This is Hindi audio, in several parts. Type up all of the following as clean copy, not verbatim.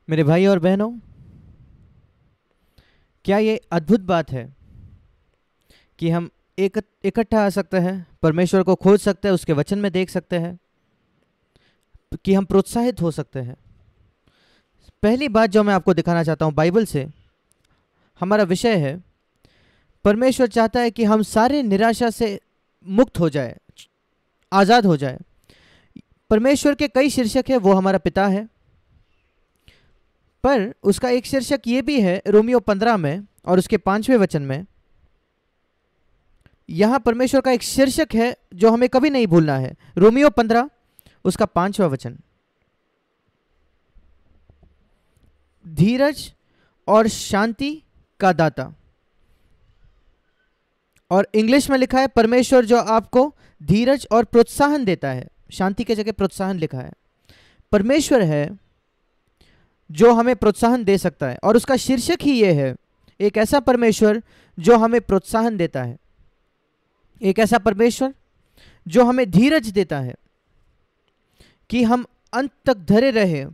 मेरे भाई और बहनों, क्या ये अद्भुत बात है कि हम इकट्ठा आ सकते हैं, परमेश्वर को खोज सकते हैं, उसके वचन में देख सकते हैं, कि हम प्रोत्साहित हो सकते हैं। पहली बात जो मैं आपको दिखाना चाहता हूँ बाइबल से, हमारा विषय है परमेश्वर चाहता है कि हम सारे निराशा से मुक्त हो जाए, आज़ाद हो जाए। परमेश्वर के कई शीर्षक है, वो हमारा पिता है, पर उसका एक शीर्षक ये भी है रोमियो 15 में और उसके 5वें वचन में। यहाँ परमेश्वर का एक शीर्षक है जो हमें कभी नहीं भूलना है। रोमियो 15 उसका 5वां वचन, धीरज और शांति का दाता। और इंग्लिश में लिखा है परमेश्वर जो आपको धीरज और प्रोत्साहन देता है। शांति के जगह प्रोत्साहन लिखा है। परमेश्वर है जो हमें प्रोत्साहन दे सकता है, और उसका शीर्षक ही ये है, एक ऐसा परमेश्वर जो हमें प्रोत्साहन देता है, एक ऐसा परमेश्वर जो हमें धीरज देता है कि हम अंत तक धरे रहे।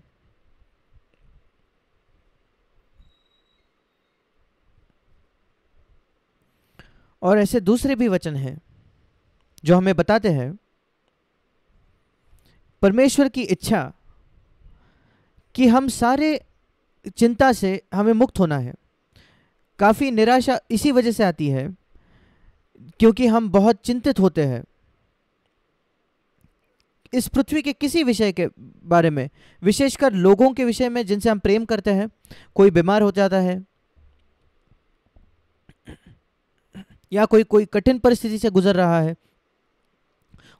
और ऐसे दूसरे भी वचन हैं जो हमें बताते हैं परमेश्वर की इच्छा कि हम सारे चिंता से हमें मुक्त होना है। काफ़ी निराशा इसी वजह से आती है क्योंकि हम बहुत चिंतित होते हैं इस पृथ्वी के किसी विषय के बारे में, विशेषकर लोगों के विषय में जिनसे हम प्रेम करते हैं। कोई बीमार हो जाता है या कोई कोई कठिन परिस्थिति से गुजर रहा है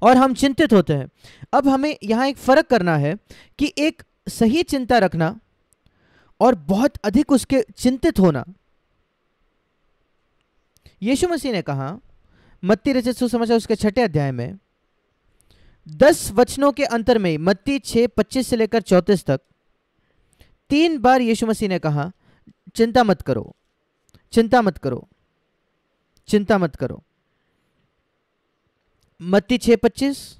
और हम चिंतित होते हैं। अब हमें यहाँ एक फ़र्क करना है कि एक सही चिंता रखना और बहुत अधिक उसके चिंतित होना। यीशु मसीह ने कहा मत्ती रचित सुसमाचार उसके 6 अध्याय में 10 वचनों के अंतर में, मत्ती 6:25 से लेकर 34 तक 3 बार यीशु मसीह ने कहा चिंता मत करो, चिंता मत करो, चिंता मत करो। मत्ती 6:25,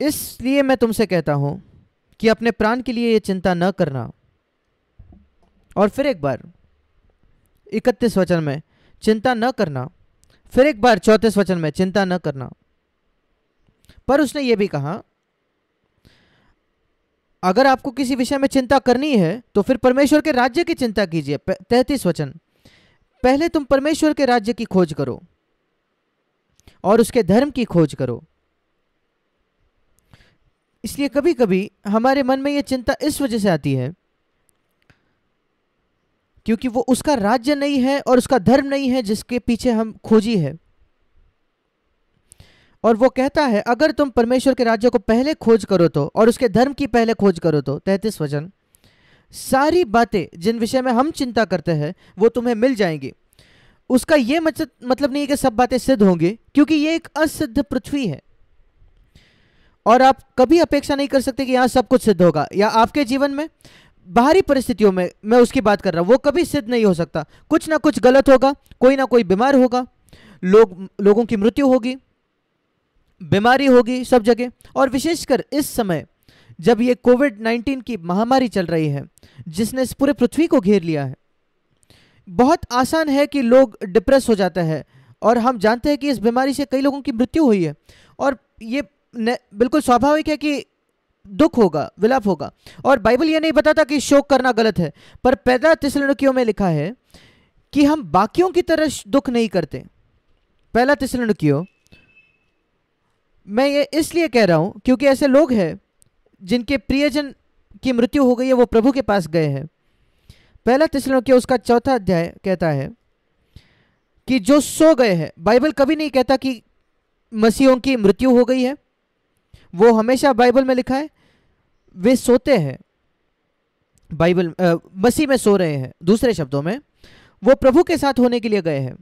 इसलिए मैं तुमसे कहता हूं कि अपने प्राण के लिए ये चिंता न करना। और फिर एक बार 31 वचन में चिंता न करना, फिर एक बार 34 वचन में चिंता न करना। पर उसने ये भी कहा अगर आपको किसी विषय में चिंता करनी है तो फिर परमेश्वर के राज्य की चिंता कीजिए। 33 वचन, पहले तुम परमेश्वर के राज्य की खोज करो और उसके धर्म की खोज करो। इसलिए कभी कभी हमारे मन में यह चिंता इस वजह से आती है क्योंकि वो उसका राज्य नहीं है और उसका धर्म नहीं है जिसके पीछे हम खोजी है। और वो कहता है अगर तुम परमेश्वर के राज्य को पहले खोज करो तो, और उसके धर्म की पहले खोज करो तो, 33 वचन, सारी बातें जिन विषय में हम चिंता करते हैं वो तुम्हें मिल जाएंगी। उसका ये मतलब नहीं है कि सब बातें सिद्ध होंगी, क्योंकि ये एक असिद्ध पृथ्वी है और आप कभी अपेक्षा नहीं कर सकते कि यहाँ सब कुछ सिद्ध होगा। या आपके जीवन में बाहरी परिस्थितियों में मैं उसकी बात कर रहा हूँ, वो कभी सिद्ध नहीं हो सकता। कुछ ना कुछ गलत होगा, कोई ना कोई बीमार होगा, लोगों की मृत्यु होगी, बीमारी होगी सब जगह। और विशेषकर इस समय जब ये कोविड-19 की महामारी चल रही है जिसने इस पूरे पृथ्वी को घेर लिया है, बहुत आसान है कि लोग डिप्रेस हो जाते हैं। और हम जानते हैं कि इस बीमारी से कई लोगों की मृत्यु हुई है और ये बिल्कुल स्वाभाविक है कि दुख होगा, विलाप होगा। और बाइबल ये नहीं बताता कि शोक करना गलत है, पर पहला थिस्सलुनीकियों में लिखा है कि हम बाकियों की तरह दुख नहीं करते। पहला थिस्सलुनीकियों, मैं ये इसलिए कह रहा हूं क्योंकि ऐसे लोग हैं जिनके प्रियजन की मृत्यु हो गई है, वो प्रभु के पास गए हैं। पहला थिस्सलुनीकियों उसका 4 अध्याय कहता है कि जो सो गए हैं, बाइबल कभी नहीं कहता कि मसीहों की मृत्यु हो गई है। वो हमेशा बाइबल में लिखा है वे सोते हैं, बाइबल मसीह में सो रहे हैं। दूसरे शब्दों में वो प्रभु के साथ होने के लिए गए हैं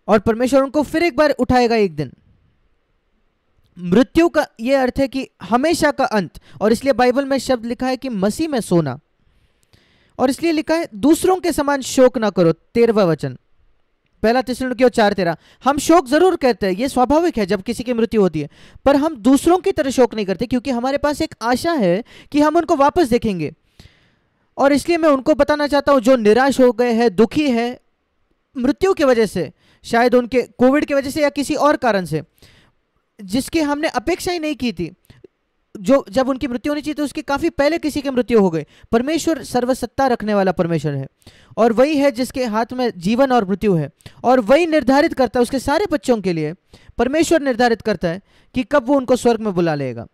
और परमेश्वर उनको फिर एक बार उठाएगा एक दिन। मृत्यु का यह अर्थ है कि हमेशा का अंत, और इसलिए बाइबल में शब्द लिखा है कि मसीह में सोना। और इसलिए लिखा है दूसरों के समान शोक ना करो, 13वां वचन। पहला थिस्सलुनीकियों 4:13। हम शोक जरूर करते हैं, ये स्वाभाविक है जब किसी की मृत्यु होती है, पर हम दूसरों की तरह शोक नहीं करते, क्योंकि हमारे पास एक आशा है कि हम उनको वापस देखेंगे। और इसलिए मैं उनको बताना चाहता हूं जो निराश हो गए हैं, दुखी है मृत्यु की वजह से, शायद उनके कोविड की वजह से या किसी और कारण से जिसकी हमने अपेक्षा ही नहीं की थी, जो जब उनकी मृत्यु होनी चाहिए तो उसके काफी पहले किसी की मृत्यु हो गई। परमेश्वर सर्वसत्ता रखने वाला परमेश्वर है, और वही है जिसके हाथ में जीवन और मृत्यु है, और वही निर्धारित करता है उसके सारे बच्चों के लिए। परमेश्वर निर्धारित करता है कि कब वो उनको स्वर्ग में बुला लेगा।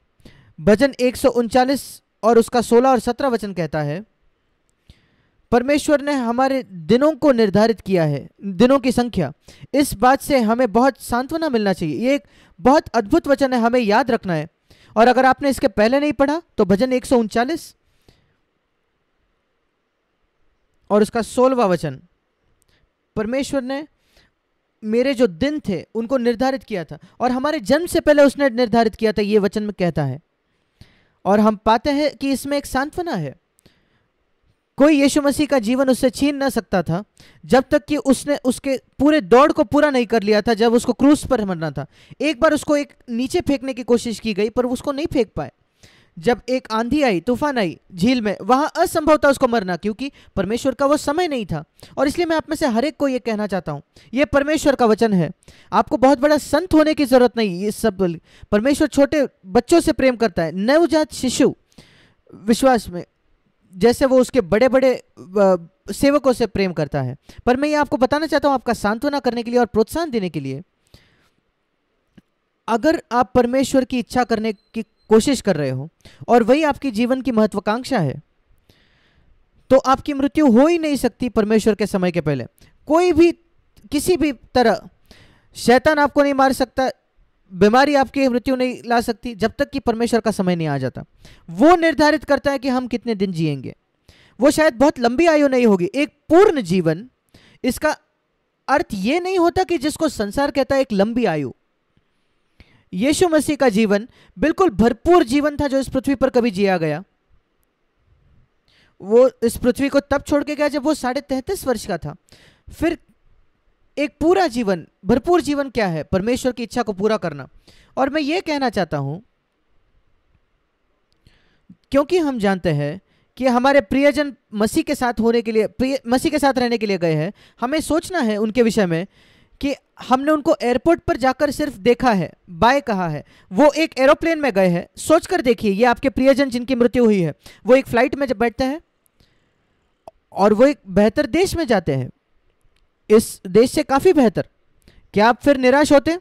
भजन 139 और उसका 16 और 17 वचन कहता है, परमेश्वर ने हमारे दिनों को निर्धारित किया है, दिनों की संख्या। इस बात से हमें बहुत सांत्वना मिलना चाहिए। ये एक बहुत अद्भुत वचन है, हमें याद रखना है। और अगर आपने इसके पहले नहीं पढ़ा तो भजन 139 और उसका 16वां वचन, परमेश्वर ने मेरे जो दिन थे उनको निर्धारित किया था, और हमारे जन्म से पहले उसने निर्धारित किया था, ये वचन में कहता है। और हम पाते हैं कि इसमें एक सांत्वना है। कोई यीशु मसीह का जीवन उससे छीन ना सकता था जब तक कि उसने उसके पूरे दौड़ को पूरा नहीं कर लिया था, जब उसको क्रूस पर मरना था। एक बार उसको एक नीचे फेंकने की कोशिश की गई पर उसको नहीं फेंक पाए। जब एक आंधी आई, तूफान आई झील में, वहां असंभव था उसको मरना, क्योंकि परमेश्वर का वो समय नहीं था। और इसलिए मैं आप में से हर एक को ये कहना चाहता हूं, ये परमेश्वर का वचन है। आपको बहुत बड़ा संत होने की जरूरत नहीं। ये सब परमेश्वर छोटे बच्चों से प्रेम करता है, नवजात शिशु विश्वास में, जैसे वो उसके बड़े बड़े सेवकों से प्रेम करता है। पर मैं ये आपको बताना चाहता हूं, आपका सांत्वना करने के लिए और प्रोत्साहन देने के लिए, अगर आप परमेश्वर की इच्छा करने की कोशिश कर रहे हो और वही आपकी जीवन की महत्वाकांक्षा है, तो आपकी मृत्यु हो ही नहीं सकती परमेश्वर के समय के पहले। कोई भी किसी भी तरह शैतान आपको नहीं मार सकता, बीमारी आपकी मृत्यु नहीं ला सकती जब तक कि परमेश्वर का समय नहीं आ जाता। वो निर्धारित करता है कि हम कितने दिन जिएंगे। वो शायद बहुत लंबी आयु नहीं होगी, एक पूर्ण जीवन। इसका अर्थ ये नहीं होता कि जिसको संसार कहता है एक लंबी आयु। यीशु मसीह का जीवन बिल्कुल भरपूर जीवन था जो इस पृथ्वी पर कभी जिया गया। वो इस पृथ्वी को तब छोड़ के गया जब वो 33.5 वर्ष का था। फिर एक पूरा जीवन, भरपूर जीवन क्या है? परमेश्वर की इच्छा को पूरा करना। और मैं ये कहना चाहता हूं, क्योंकि हम जानते हैं कि हमारे प्रियजन मसीह के साथ होने के लिए, मसीह के साथ रहने के लिए गए हैं, हमें सोचना है उनके विषय में कि हमने उनको एयरपोर्ट पर जाकर सिर्फ देखा है, बाय कहा है। वो एक एरोप्लेन में गए हैं। सोचकर देखिए, ये आपके प्रियजन जिनकी मृत्यु हुई है, वो एक फ्लाइट में जब बैठते हैं और वो एक बेहतर देश में जाते हैं, इस देश से काफी बेहतर। क्या आप फिर निराश होते?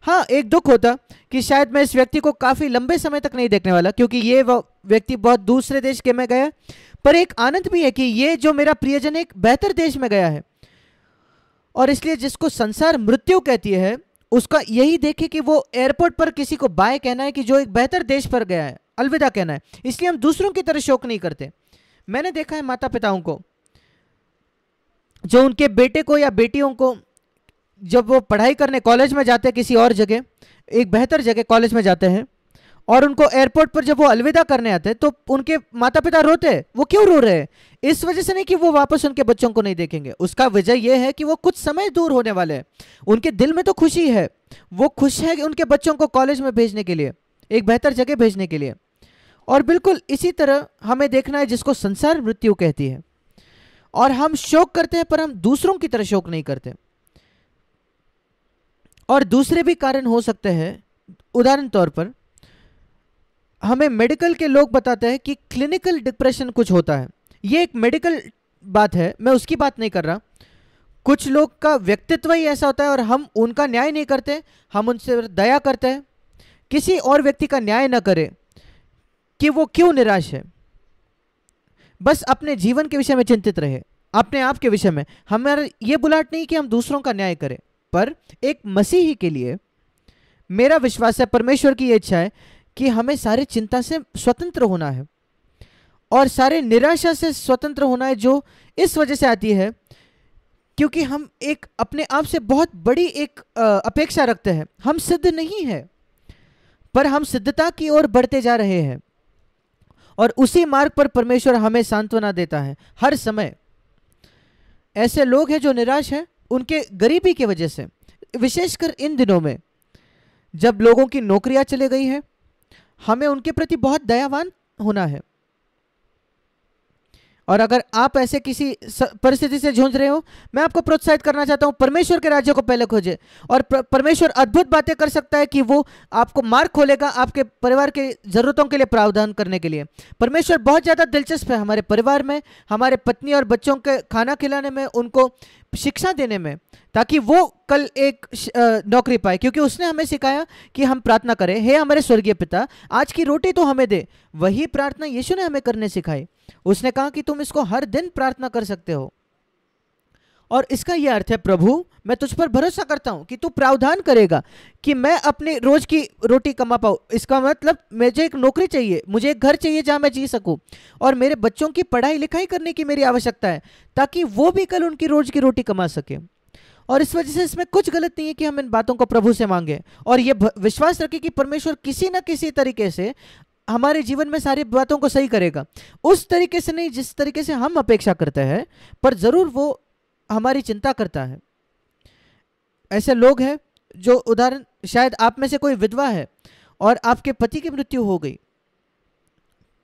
हाँ, एक दुख होता कि शायद मैं इस व्यक्ति को काफी लंबे समय तक नहीं देखने वाला, क्योंकि ये व्यक्ति बहुत दूसरे देश के में गया। पर एक आनंद भी है कि ये जो मेरा प्रियजन एक बेहतर देश में गया है। और इसलिए जिसको संसार मृत्यु कहती है, उसका यही देखे कि वो एयरपोर्ट पर किसी को बाय कहना है कि जो एक बेहतर देश पर गया है, अलविदा कहना है। इसलिए हम दूसरों की तरह शोक नहीं करते। मैंने देखा है माता पिताओं को जो उनके बेटे को या बेटियों को, जब वो पढ़ाई करने कॉलेज में जाते हैं, किसी और जगह, एक बेहतर जगह कॉलेज में जाते हैं, और उनको एयरपोर्ट पर जब वो अलविदा करने आते हैं तो उनके माता पिता रोते हैं। वो क्यों रो रहे हैं? इस वजह से नहीं कि वो वापस उनके बच्चों को नहीं देखेंगे। उसका वजह यह है कि वो कुछ समय दूर होने वाले हैं। उनके दिल में तो खुशी है, वो खुश है कि उनके बच्चों को कॉलेज में भेजने के लिए, एक बेहतर जगह भेजने के लिए। और बिल्कुल इसी तरह हमें देखना है जिसको संसार मृत्यु कहती है। और हम शोक करते हैं, पर हम दूसरों की तरह शोक नहीं करते। और दूसरे भी कारण हो सकते हैं। उदाहरण तौर पर हमें मेडिकल के लोग बताते हैं कि क्लिनिकल डिप्रेशन कुछ होता है। ये एक मेडिकल बात है, मैं उसकी बात नहीं कर रहा। कुछ लोग का व्यक्तित्व ही ऐसा होता है और हम उनका न्याय नहीं करते, हम उनसे दया करते हैं। किसी और व्यक्ति का न्याय ना करें कि वो क्यों निराश है, बस अपने जीवन के विषय में चिंतित रहे, अपने आप के विषय में। हमारा ये बुलाहट नहीं कि हम दूसरों का न्याय करें, पर एक मसीही के लिए मेरा विश्वास है, परमेश्वर की ये इच्छा है कि हमें सारे चिंता से स्वतंत्र होना है और सारे निराशा से स्वतंत्र होना है, जो इस वजह से आती है क्योंकि हम एक अपने आप से बहुत बड़ी एक अपेक्षा रखते हैं। हम सिद्ध नहीं है, पर हम सिद्धता की ओर बढ़ते जा रहे हैं, और उसी मार्ग पर परमेश्वर हमें सांत्वना देता है हर समय। ऐसे लोग हैं जो निराश हैं, उनके गरीबी की वजह से, विशेषकर इन दिनों में जब लोगों की नौकरियां चले गई हैं, हमें उनके प्रति बहुत दयावान होना है। और अगर आप ऐसे किसी परिस्थिति से जूझ रहे हो, मैं आपको प्रोत्साहित करना चाहता हूं, परमेश्वर के राज्य को पहले खोजें। और परमेश्वर अद्भुत बातें कर सकता है कि वो आपको मार्ग खोलेगा आपके परिवार के जरूरतों के लिए प्रावधान करने के लिए। परमेश्वर बहुत ज़्यादा दिलचस्प है हमारे परिवार में, हमारे पत्नी और बच्चों के खाना खिलाने में, उनको शिक्षा देने में, ताकि वो कल एक नौकरी पाए। क्योंकि उसने हमें सिखाया कि हम प्रार्थना करें, हे हमारे स्वर्गीय पिता आज की रोटी तो हमें दे। वही प्रार्थना यीशु ने हमें करने सिखाई। उसने कहा कि तुम इसको हर दिन प्रार्थना कर सकते हो। और इसका यह अर्थ है, प्रभु मैं तुझ पर भरोसा करता हूं कि तू प्रावधान करेगा कि मैं अपने रोज की रोटी कमा पाऊं। इसका मतलब मुझे एक नौकरी चाहिए, मुझे एक घर चाहिए जहां मैं जी सकूं, और मेरे बच्चों की पढ़ाई लिखाई करने की मेरी आवश्यकता है ताकि वो भी कल उनकी रोज की रोटी कमा सके। और इस वजह से इसमें कुछ गलत नहीं है कि हम इन बातों को प्रभु से मांगे, और ये विश्वास रखें कि परमेश्वर किसी ना किसी तरीके से हमारे जीवन में सारी बातों को सही करेगा। उस तरीके से नहीं जिस तरीके से हम अपेक्षा करते हैं, पर जरूर वो हमारी चिंता करता है। ऐसे लोग हैं जो, उदाहरण शायद आप में से कोई विधवा है और आपके पति की मृत्यु हो गई।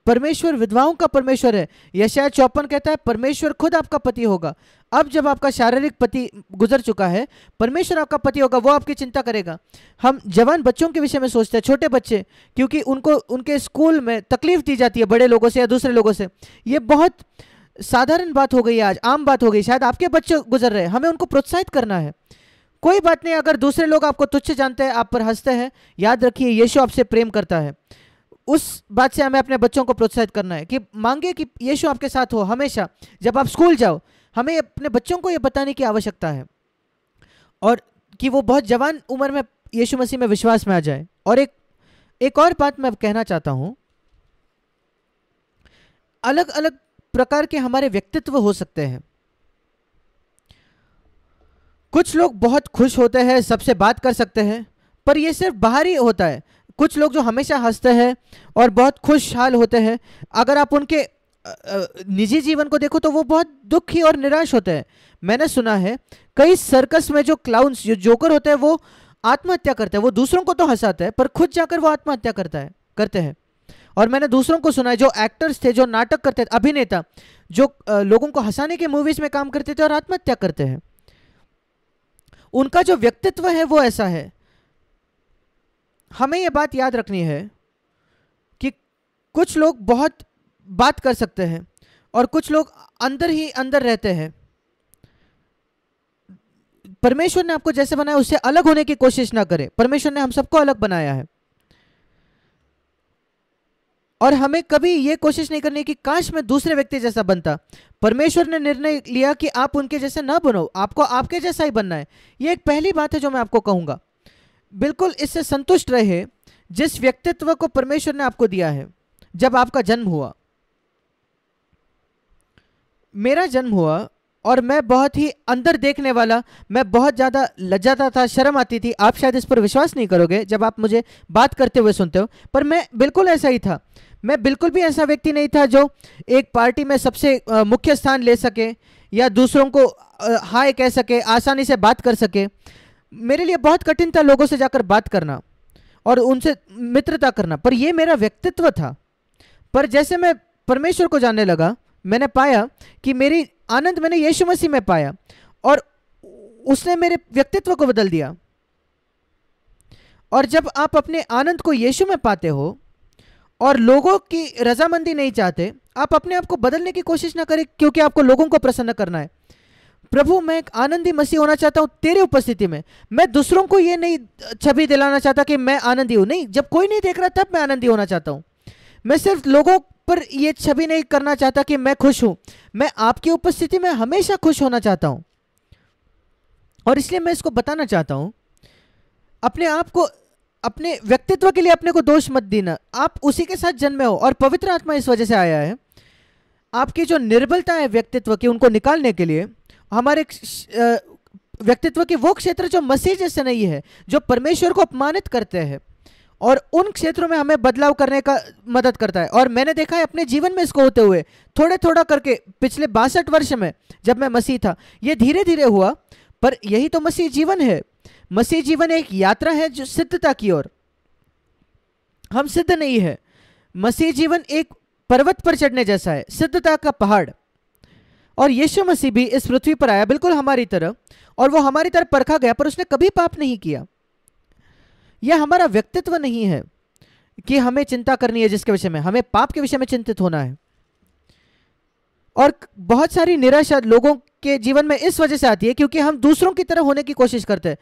परमेश्वर विधवाओं का परमेश्वर है। यशायाह 54 कहता है परमेश्वर खुद आपका पति होगा। अब जब आपका शारीरिक पति गुजर चुका है, परमेश्वर आपका पति होगा, वो आपकी चिंता करेगा। हम जवान बच्चों के विषय में सोचते हैं, छोटे बच्चे, क्योंकि उनको उनके स्कूल में तकलीफ दी जाती है बड़े लोगों से या दूसरे लोगों से। ये बहुत साधारण बात हो गई, आज आम बात हो गई। शायद आपके बच्चे गुजर रहे हैं, हमें उनको प्रोत्साहित करना है। कोई बात नहीं अगर दूसरे लोग आपको तुच्छ जानते हैं, आप पर हंसते हैं, याद रखिए यीशु आपसे प्रेम करता है। उस बात से हमें अपने बच्चों को प्रोत्साहित करना है कि मांगे कि यीशु आपके साथ हो हमेशा। जब आप स्कूल जाओ, हमें अपने बच्चों को यह बताने की आवश्यकता है, और कि वो बहुत जवान उम्र में यीशु मसीह में विश्वास में आ जाए। और एक और बात मैं कहना चाहता हूं, अलग अलग प्रकार के हमारे व्यक्तित्व हो सकते हैं। कुछ लोग बहुत खुश होते हैं, सबसे बात कर सकते हैं, पर यह सिर्फ बाहरी होता है। कुछ लोग जो हमेशा हंसते हैं और बहुत खुशहाल होते हैं, अगर आप उनके निजी जीवन को देखो तो वो बहुत दुखी और निराश होते हैं। मैंने सुना है कई सर्कस में जो क्लाउन्स, जो जोकर होते हैं, वो आत्महत्या करते हैं। वो दूसरों को तो हंसाते हैं पर खुद जाकर वो आत्महत्या करते हैं। और मैंने दूसरों को सुना है जो एक्टर्स थे, जो नाटक करते थे, अभिनेता जो लोगों को हंसाने के मूवीज में काम करते थे और आत्महत्या करते हैं, उनका जो व्यक्तित्व है वो ऐसा है। हमें यह बात याद रखनी है कि कुछ लोग बहुत बात कर सकते हैं और कुछ लोग अंदर ही अंदर रहते हैं। परमेश्वर ने आपको जैसे बनाया उससे अलग होने की कोशिश ना करें। परमेश्वर ने हम सबको अलग बनाया है, और हमें कभी यह कोशिश नहीं करनी कि काश मैं दूसरे व्यक्ति जैसा बनता। परमेश्वर ने निर्णय लिया कि आप उनके जैसे ना बनो, आपको आपके जैसा ही बनना है। यह एक पहली बात है जो मैं आपको कहूंगा। बिल्कुल इससे संतुष्ट रहे जिस व्यक्तित्व को परमेश्वर ने आपको दिया है। जब आपका जन्म हुआ, मेरा जन्म हुआ, और मैं बहुत ही अंदर देखने वाला, मैं बहुत ज़्यादा लज्जाता था, शर्म आती थी। आप शायद इस पर विश्वास नहीं करोगे जब आप मुझे बात करते हुए सुनते हो, पर मैं बिल्कुल ऐसा ही था। मैं बिल्कुल भी ऐसा व्यक्ति नहीं था जो एक पार्टी में सबसे मुख्य स्थान ले सके या दूसरों को हाय कह सके, आसानी से बात कर सके। मेरे लिए बहुत कठिन था लोगों से जाकर बात करना और उनसे मित्रता करना, पर यह मेरा व्यक्तित्व था। पर जैसे मैं परमेश्वर को जानने लगा, मैंने पाया कि मेरी आनंद मैंने यीशु मसीह में पाया, और उसने मेरे व्यक्तित्व को बदल दिया। और जब आप अपने आनंद को यीशु में पाते हो और लोगों की रजामंदी नहीं चाहते, आप अपने आप को बदलने की कोशिश ना करें, क्योंकि आपको लोगों को प्रसन्न करना है। प्रभु मैं एक आनंदी मसीह होना चाहता हूं तेरी उपस्थिति में। मैं दूसरों को ये नहीं छवि दिलाना चाहता कि मैं आनंदी हूं, नहीं, जब कोई नहीं देख रहा तब मैं आनंदी होना चाहता हूं। मैं सिर्फ लोगों पर यह छवि नहीं करना चाहता कि मैं खुश हूं, मैं आपकी उपस्थिति में हमेशा खुश होना चाहता हूं। और इसलिए मैं इसको बताना चाहता हूं, अपने आप को, अपने व्यक्तित्व के लिए अपने को दोष मत देना। आप उसी के साथ जन्मे हो और पवित्र आत्मा इस वजह से आया है। आपकी जो निर्बलता है व्यक्तित्व की, उनको निकालने के लिए हमारे व्यक्तित्व के वो क्षेत्र जो मसीह जैसे नहीं है, जो परमेश्वर को अपमानित करते हैं, और उन क्षेत्रों में हमें बदलाव करने का मदद करता है। और मैंने देखा है अपने जीवन में इसको होते हुए, थोड़ा थोड़ा करके पिछले 62 वर्ष में जब मैं मसीह था, ये धीरे धीरे हुआ। पर यही तो मसीह जीवन है। मसीह जीवन एक यात्रा है जो सिद्धता की ओर। हम सिद्ध नहीं है। मसीह जीवन एक पर्वत पर चढ़ने जैसा है, सिद्धता का पहाड़। और यीशु मसीह भी इस पृथ्वी पर आया बिल्कुल हमारी तरह, और वो हमारी तरह परखा गया, पर उसने कभी पाप नहीं किया। यह हमारा व्यक्तित्व नहीं है कि हमें चिंता करनी है जिसके विषय में, हमें पाप के विषय में चिंतित होना है। और बहुत सारी निराशा लोगों के जीवन में इस वजह से आती है क्योंकि हम दूसरों की तरह होने की कोशिश करते हैं।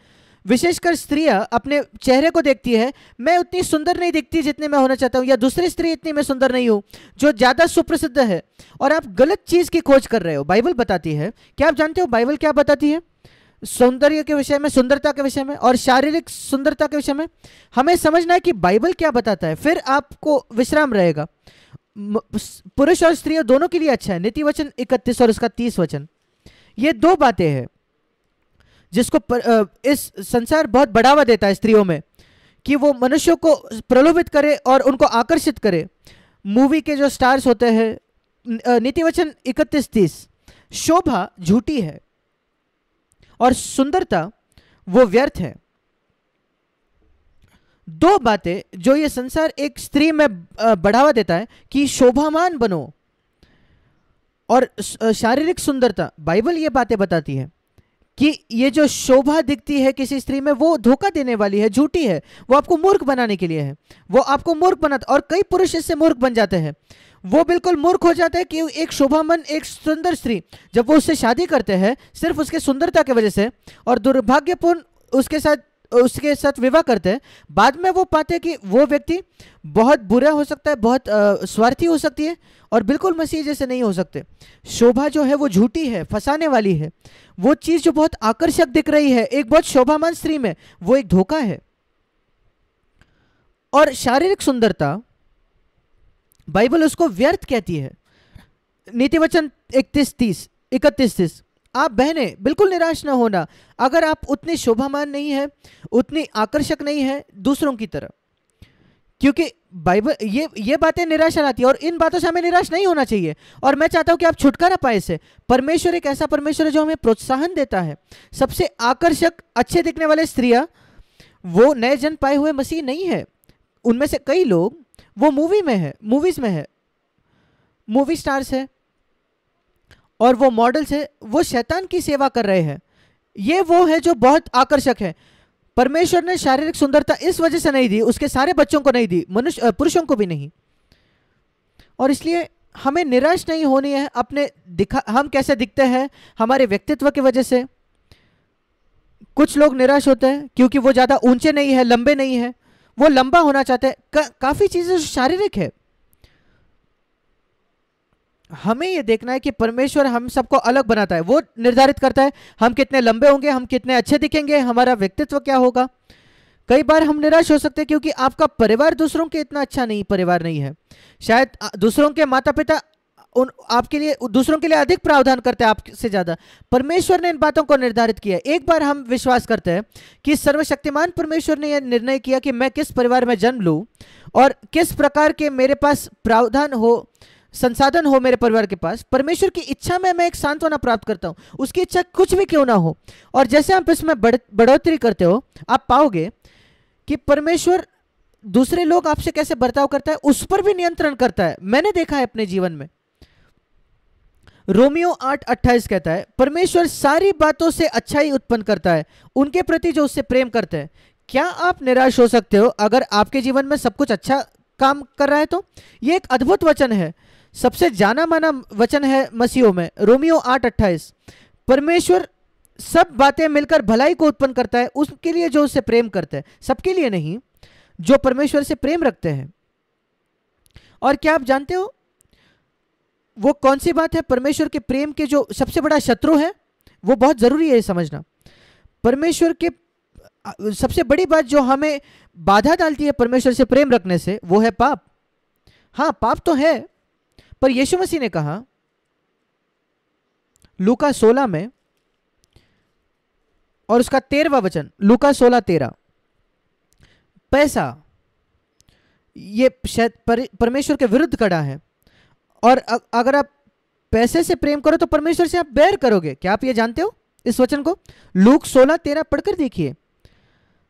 विशेषकर स्त्रियां अपने चेहरे को देखती है, मैं उतनी सुंदर नहीं दिखती जितने मैं होना चाहता हूं, या दूसरी स्त्री इतनी मैं सुंदर नहीं हूं जो ज्यादा सुप्रसिद्ध है। और आप गलत चीज की खोज कर रहे हो। बाइबल बताती है, क्या आप जानते हो बाइबल क्या बताती है? सौंदर्य के विषय में, सुंदरता के विषय में और शारीरिक सुंदरता के विषय में हमें समझना है कि बाइबल क्या बताता है, फिर आपको विश्राम रहेगा। पुरुष और स्त्रियों दोनों के लिए अच्छा है। नीति वचन 31 और उसका 30 वचन, ये दो बातें हैं जिसको इस संसार बहुत बढ़ावा देता है स्त्रियों में, कि वो मनुष्यों को प्रलोभित करे और उनको आकर्षित करे। मूवी के जो स्टार्स होते हैं, नीति वचन 31-30, शोभा झूठी है और सुंदरता वो व्यर्थ है। दो बातें जो ये संसार एक स्त्री में बढ़ावा देता है कि शोभामान बनो, और शारीरिक सुंदरता, बाइबल ये बातें बताती है कि ये जो शोभा दिखती है किसी स्त्री में, वो धोखा देने वाली है, झूठी है, वो आपको मूर्ख बनाने के लिए है, वो आपको मूर्ख बनाता। और कई पुरुष इससे मूर्ख बन जाते हैं। वो बिल्कुल मूर्ख हो जाता है कि एक शोभामन, एक सुंदर स्त्री, जब वो उससे शादी करते हैं सिर्फ उसके सुंदरता की वजह से, और दुर्भाग्यपूर्ण उसके साथ विवाह करते हैं, बाद में वो पाते हैं कि वो व्यक्ति बहुत बुरा हो सकता है, बहुत स्वार्थी हो सकती है, और बिल्कुल मसीह जैसे नहीं हो सकते। शोभा जो है वो झूठी है, फंसाने वाली है। वो चीज जो बहुत आकर्षक दिख रही है एक बहुत शोभामान स्त्री में, वो एक धोखा है। और शारीरिक सुंदरता, बाइबल उसको व्यर्थ कहती है। नीति वचन 31-30, आप बहनें बिल्कुल निराश ना होना अगर आप उतनी शोभामान नहीं है, उतनी आकर्षक नहीं है दूसरों की तरह, क्योंकि बाइबल ये बातें निराशा लाती है, और इन बातों से हमें निराश नहीं होना चाहिए। और मैं चाहता हूं कि आप छुटकारा पाए इससे। परमेश्वर एक ऐसा परमेश्वर है जो हमें प्रोत्साहन देता है। सबसे आकर्षक, अच्छे दिखने वाले स्त्रियां वो नए जन्म पाए हुए मसीह नहीं है। उनमें से कई लोग वो मूवीज में है, मूवी स्टार्स है, और वो मॉडल्स है, वो शैतान की सेवा कर रहे हैं। ये वो है जो बहुत आकर्षक है। परमेश्वर ने शारीरिक सुंदरता इस वजह से नहीं दी, उसके सारे बच्चों को नहीं दी, पुरुषों को भी नहीं। और इसलिए हमें निराश नहीं होनी है अपने हम कैसे दिखते हैं हमारे व्यक्तित्व की वजह से। कुछ लोग निराश होते हैं क्योंकि वो ज्यादा ऊंचे नहीं है, लंबे नहीं है, वो लंबा होना चाहते हैं। काफी चीजें शारीरिक है। हमें यह देखना है कि परमेश्वर हम सबको अलग बनाता है। वो निर्धारित करता है हम कितने लंबे होंगे, हम कितने अच्छे दिखेंगे, हमारा व्यक्तित्व क्या होगा। कई बार हम निराश हो सकते हैं क्योंकि आपका परिवार दूसरों के इतना अच्छा परिवार नहीं है। शायद दूसरों के माता पिता आपके लिए, दूसरों के लिए अधिक प्रावधान करते हैं आपसे ज्यादा। परमेश्वर ने इन बातों को निर्धारित किया। एक बार हम विश्वास करते हैं कि सर्वशक्तिमान परमेश्वर ने यह निर्णय किया कि मैं किस परिवार में जन्म लूं और किस प्रकार के मेरे पास प्रावधान हो, संसाधन हो मेरे परिवार के पास। परमेश्वर की इच्छा में मैं एक सांत्वना प्राप्त करता हूं, उसकी इच्छा कुछ भी क्यों ना हो। और जैसे आप इसमें बढ़ोतरी करते हो, आप पाओगे कि परमेश्वर दूसरे लोग आपसे कैसे बर्ताव करता है उस पर भी नियंत्रण करता है। मैंने देखा है अपने जीवन में। रोमियो 8:28 कहता है परमेश्वर सारी बातों से अच्छाई उत्पन्न करता है उनके प्रति जो उससे प्रेम करते हैं। क्या आप निराश हो सकते हो अगर आपके जीवन में सब कुछ अच्छा काम कर रहा है? तो ये एक अद्भुत वचन है, सबसे जाना माना वचन है मसीहों में। रोमियो 8:28, परमेश्वर सब बातें मिलकर भलाई को उत्पन्न करता है उसके लिए जो उससे प्रेम करते हैं। सबके लिए नहीं, जो परमेश्वर से प्रेम रखते हैं। और क्या आप जानते हो वो कौन सी बात है परमेश्वर के प्रेम के जो सबसे बड़ा शत्रु है? वो बहुत जरूरी है समझना। परमेश्वर के सबसे बड़ी बात जो हमें बाधा डालती है परमेश्वर से प्रेम रखने से, वो है पाप। हाँ, पाप तो है, पर यीशु मसीह ने कहा लूका 16 में और उसका 13वां वचन, लूका 16:13, पैसा ये शायद परमेश्वर के विरुद्ध खड़ा है। और अगर आप पैसे से प्रेम करो तो परमेश्वर से आप बैर करोगे। क्या आप ये जानते हो? इस वचन को, लूक 16:13 पढ़कर देखिए।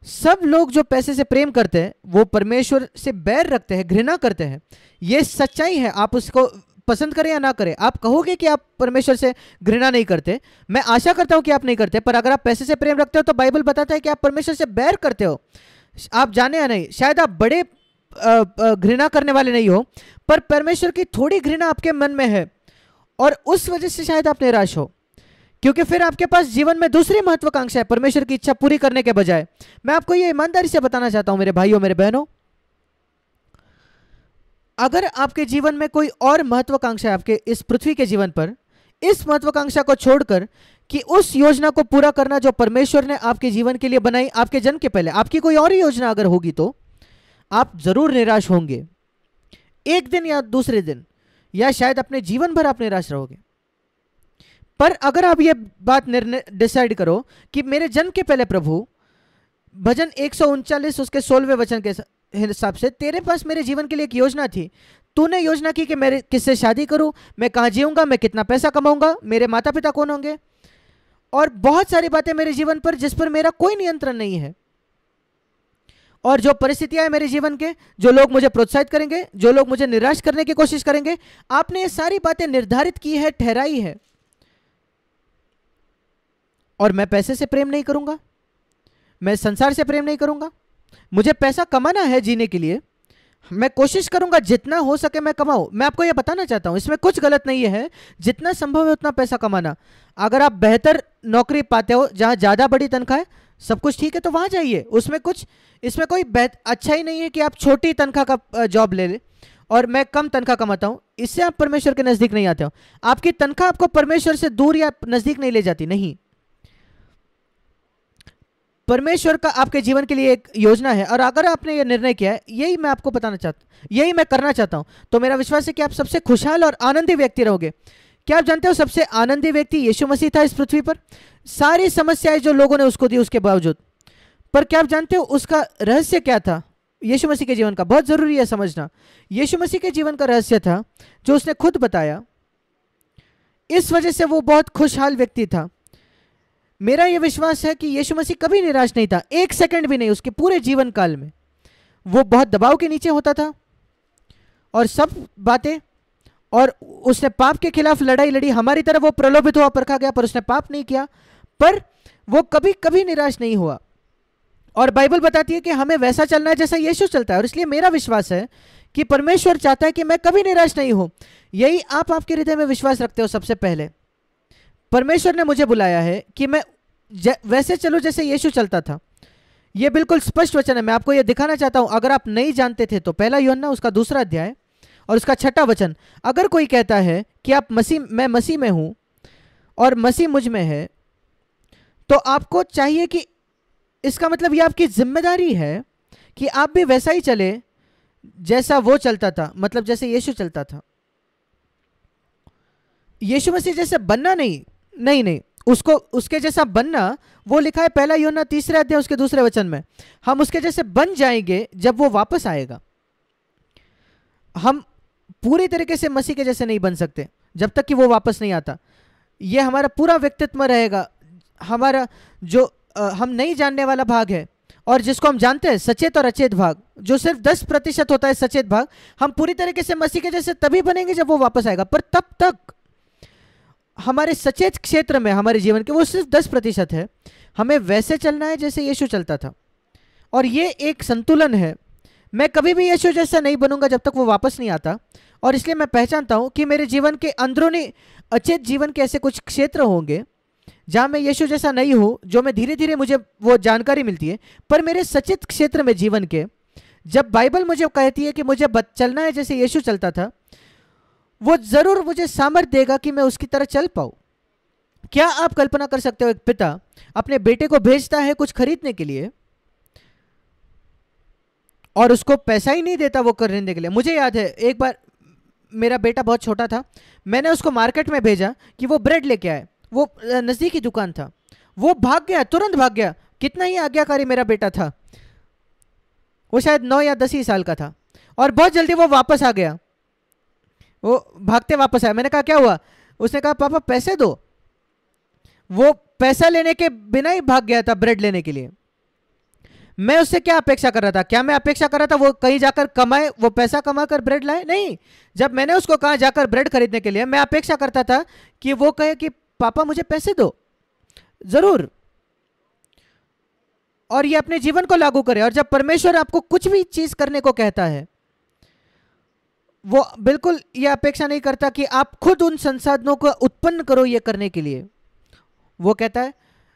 सब लोग जो पैसे से प्रेम करते हैं वो परमेश्वर से बैर रखते हैं, घृणा करते हैं। ये सच्चाई है, आप उसको पसंद करें या ना करें। आप कहोगे कि आप परमेश्वर से घृणा नहीं करते, मैं आशा करता हूं कि आप नहीं करते, पर अगर आप पैसे से प्रेम रखते हो तो बाइबल बताता है कि आप परमेश्वर से बैर करते हो। आप जाने या नहीं, शायद आप बड़े घृणा करने वाले नहीं हो, पर परमेश्वर की थोड़ी घृणा आपके मन में है और उस वजह से शायद आप निराश हो, क्योंकि फिर आपके पास जीवन में दूसरी महत्वाकांक्षा है परमेश्वर की इच्छा पूरी करने के बजाय। मैं आपको ये ईमानदारी से बताना चाहता हूं मेरे भाइयों मेरे बहनों, अगर आपके जीवन में कोई और महत्वाकांक्षा है आपके इस पृथ्वी के जीवन पर, इस महत्वाकांक्षा को छोड़कर कि उस योजना को पूरा करना जो परमेश्वर ने आपके जीवन के लिए बनाई आपके जन्म के पहले, आपकी कोई और ही योजना अगर होगी तो आप जरूर निराश होंगे, एक दिन या दूसरे दिन, या शायद अपने जीवन भर आप निराश रहोगे। पर अगर आप ये बात डिसाइड करो कि मेरे जन्म के पहले प्रभु, भजन 139 उसके 16वें वचन के हिसाब से, तेरे पास मेरे जीवन के लिए एक योजना थी। तूने योजना की कि मैं किससे शादी करूं, मैं कहां जीऊंगा, मैं कितना पैसा कमाऊंगा, मेरे माता पिता कौन होंगे, और बहुत सारी बातें मेरे जीवन पर जिस पर मेरा कोई नियंत्रण नहीं है। और जो परिस्थितियां हैं मेरे जीवन के, जो लोग मुझे प्रोत्साहित करेंगे, जो लोग मुझे निराश करने की कोशिश करेंगे, आपने ये सारी बातें निर्धारित की है, ठहराई है। और मैं पैसे से प्रेम नहीं करूंगा, मैं संसार से प्रेम नहीं करूंगा। मुझे पैसा कमाना है जीने के लिए, मैं कोशिश करूंगा जितना हो सके मैं कमाऊं। मैं आपको यह बताना चाहता हूं, इसमें कुछ गलत नहीं है, जितना संभव है उतना पैसा कमाना। अगर आप बेहतर नौकरी पाते हो जहां ज्यादा बड़ी तनख्वाह है, सब कुछ ठीक है तो वहां जाइए, उसमें कुछ, इसमें कोई अच्छा ही नहीं है कि आप छोटी तनख्वाह का जॉब ले ले और मैं कम तनख्वाह कमाता हूं, इससे आप परमेश्वर के नजदीक नहीं आते हो। आपकी तनख्वाह आपको परमेश्वर से दूर या नजदीक नहीं ले जाती, नहीं। परमेश्वर का आपके जीवन के लिए एक योजना है, और अगर आपने ये निर्णय किया है, यही मैं आपको बताना चाहता, यही मैं करना चाहता हूं, तो मेरा विश्वास है कि आप सबसे खुशहाल और आनंदी व्यक्ति रहोगे। क्या आप जानते हो सबसे आनंदी व्यक्ति यीशु मसीह था इस पृथ्वी पर, सारी समस्याएं जो लोगों ने उसको दी उसके बावजूद। पर क्या आप जानते हो उसका रहस्य क्या था यीशु मसीह के जीवन का? बहुत जरूरी है समझना। यीशु मसीह के जीवन का रहस्य था जो उसने खुद बताया, इस वजह से वो बहुत खुशहाल व्यक्ति था। मेरा यह विश्वास है कि यीशु मसीह कभी निराश नहीं था, एक सेकंड भी नहीं। उसके पूरे जीवन काल में वो बहुत दबाव के नीचे होता था और सब बातें, और उसने पाप के खिलाफ लड़ाई लड़ी। हमारी तरह वो प्रलोभित हुआ, परखा गया, पर उसने पाप नहीं किया, पर वो कभी कभी निराश नहीं हुआ। और बाइबल बताती है कि हमें वैसा चलना है जैसा यीशु चलता है। और इसलिए मेरा विश्वास है कि परमेश्वर चाहता है कि मैं कभी निराश नहीं हूं। यही आप आपके हृदय में विश्वास रखते हो। सबसे पहले परमेश्वर ने मुझे बुलाया है कि मैं वैसे चलूं जैसे यीशु चलता था। यह बिल्कुल स्पष्ट वचन है, मैं आपको यह दिखाना चाहता हूं। अगर आप नहीं जानते थे तो 1 यूहन्ना उसका 2 अध्याय और उसका 6 वचन, अगर कोई कहता है कि आप मैं मसीह में हूं और मसीह मुझ में है, तो आपको चाहिए कि, इसका मतलब यह आपकी जिम्मेदारी है कि आप भी वैसा ही चले जैसा वो चलता था, मतलब जैसे यीशु चलता था। यीशु मसीह जैसे बनना नहीं, उसको उसके जैसा बनना, वो लिखा है 1 यूहन्ना 3 अध्याय उसके 2 वचन में। हम उसके जैसे बन जाएंगे जब वो वापस आएगा। हम पूरी तरीके से मसीह के जैसे नहीं बन सकते जब तक कि वो वापस नहीं आता। ये हमारा पूरा व्यक्तित्व रहेगा, हमारा जो हम नहीं जानने वाला भाग है, और जिसको हम जानते हैं सचेत और अचेत भाग, जो सिर्फ 10% होता है सचेत भाग, हम पूरी तरीके से मसीह के जैसे तभी बनेंगे जब वो वापस आएगा। पर तब तक हमारे सचेत क्षेत्र में हमारे जीवन के वो सिर्फ 10% है। हमें वैसे चलना है जैसे यीशु चलता था, और ये एक संतुलन है। मैं कभी भी यीशु जैसा नहीं बनूंगा जब तक वो वापस नहीं आता। और इसलिए मैं पहचानता हूं कि मेरे जीवन के अंदरूनी अचेत जीवन के ऐसे कुछ क्षेत्र होंगे जहां मैं यीशु जैसा नहीं हूं, जो मैं धीरे धीरे मुझे वो जानकारी मिलती है। पर मेरे सचेत क्षेत्र में जीवन के, जब बाइबल मुझे कहती है कि मुझे चलना है जैसे यीशु चलता था, वो जरूर मुझे सामर्थ्य देगा कि मैं उसकी तरह चल पाऊं। क्या आप कल्पना कर सकते हो, एक पिता अपने बेटे को भेजता है कुछ खरीदने के लिए और उसको पैसा ही नहीं देता वो खरीदने के लिए। मुझे याद है एक बार मेरा बेटा बहुत छोटा था, मैंने उसको मार्केट में भेजा कि वो ब्रेड लेके आए। वो नजदीकी दुकान था, वो भाग गया, तुरंत भाग गया। कितना ही आज्ञाकारी मेरा बेटा था, वो शायद 9 या 10 ही साल का था, और बहुत जल्दी वो वापस आ गया। वो भागते वापस आया। मैंने कहा क्या हुआ? उसने कहा पापा पैसे दो। वो पैसा लेने के बिना ही भाग गया था ब्रेड लेने के लिए। मैं उससे क्या अपेक्षा कर रहा था? क्या मैं अपेक्षा कर रहा था वो कहीं जाकर कमाए, वो पैसा कमा कर ब्रेड लाए? नहीं। जब मैंने उसको कहा जाकर ब्रेड खरीदने के लिए, मैं अपेक्षा करता था कि वो कहे कि पापा मुझे पैसे दो, जरूर, और ये अपने जीवन को लागू करे। और जब परमेश्वर आपको कुछ भी चीज करने को कहता है, वो बिल्कुल ये अपेक्षा नहीं करता कि आप खुद उन संसाधनों को उत्पन्न करो ये करने के लिए। वो कहता है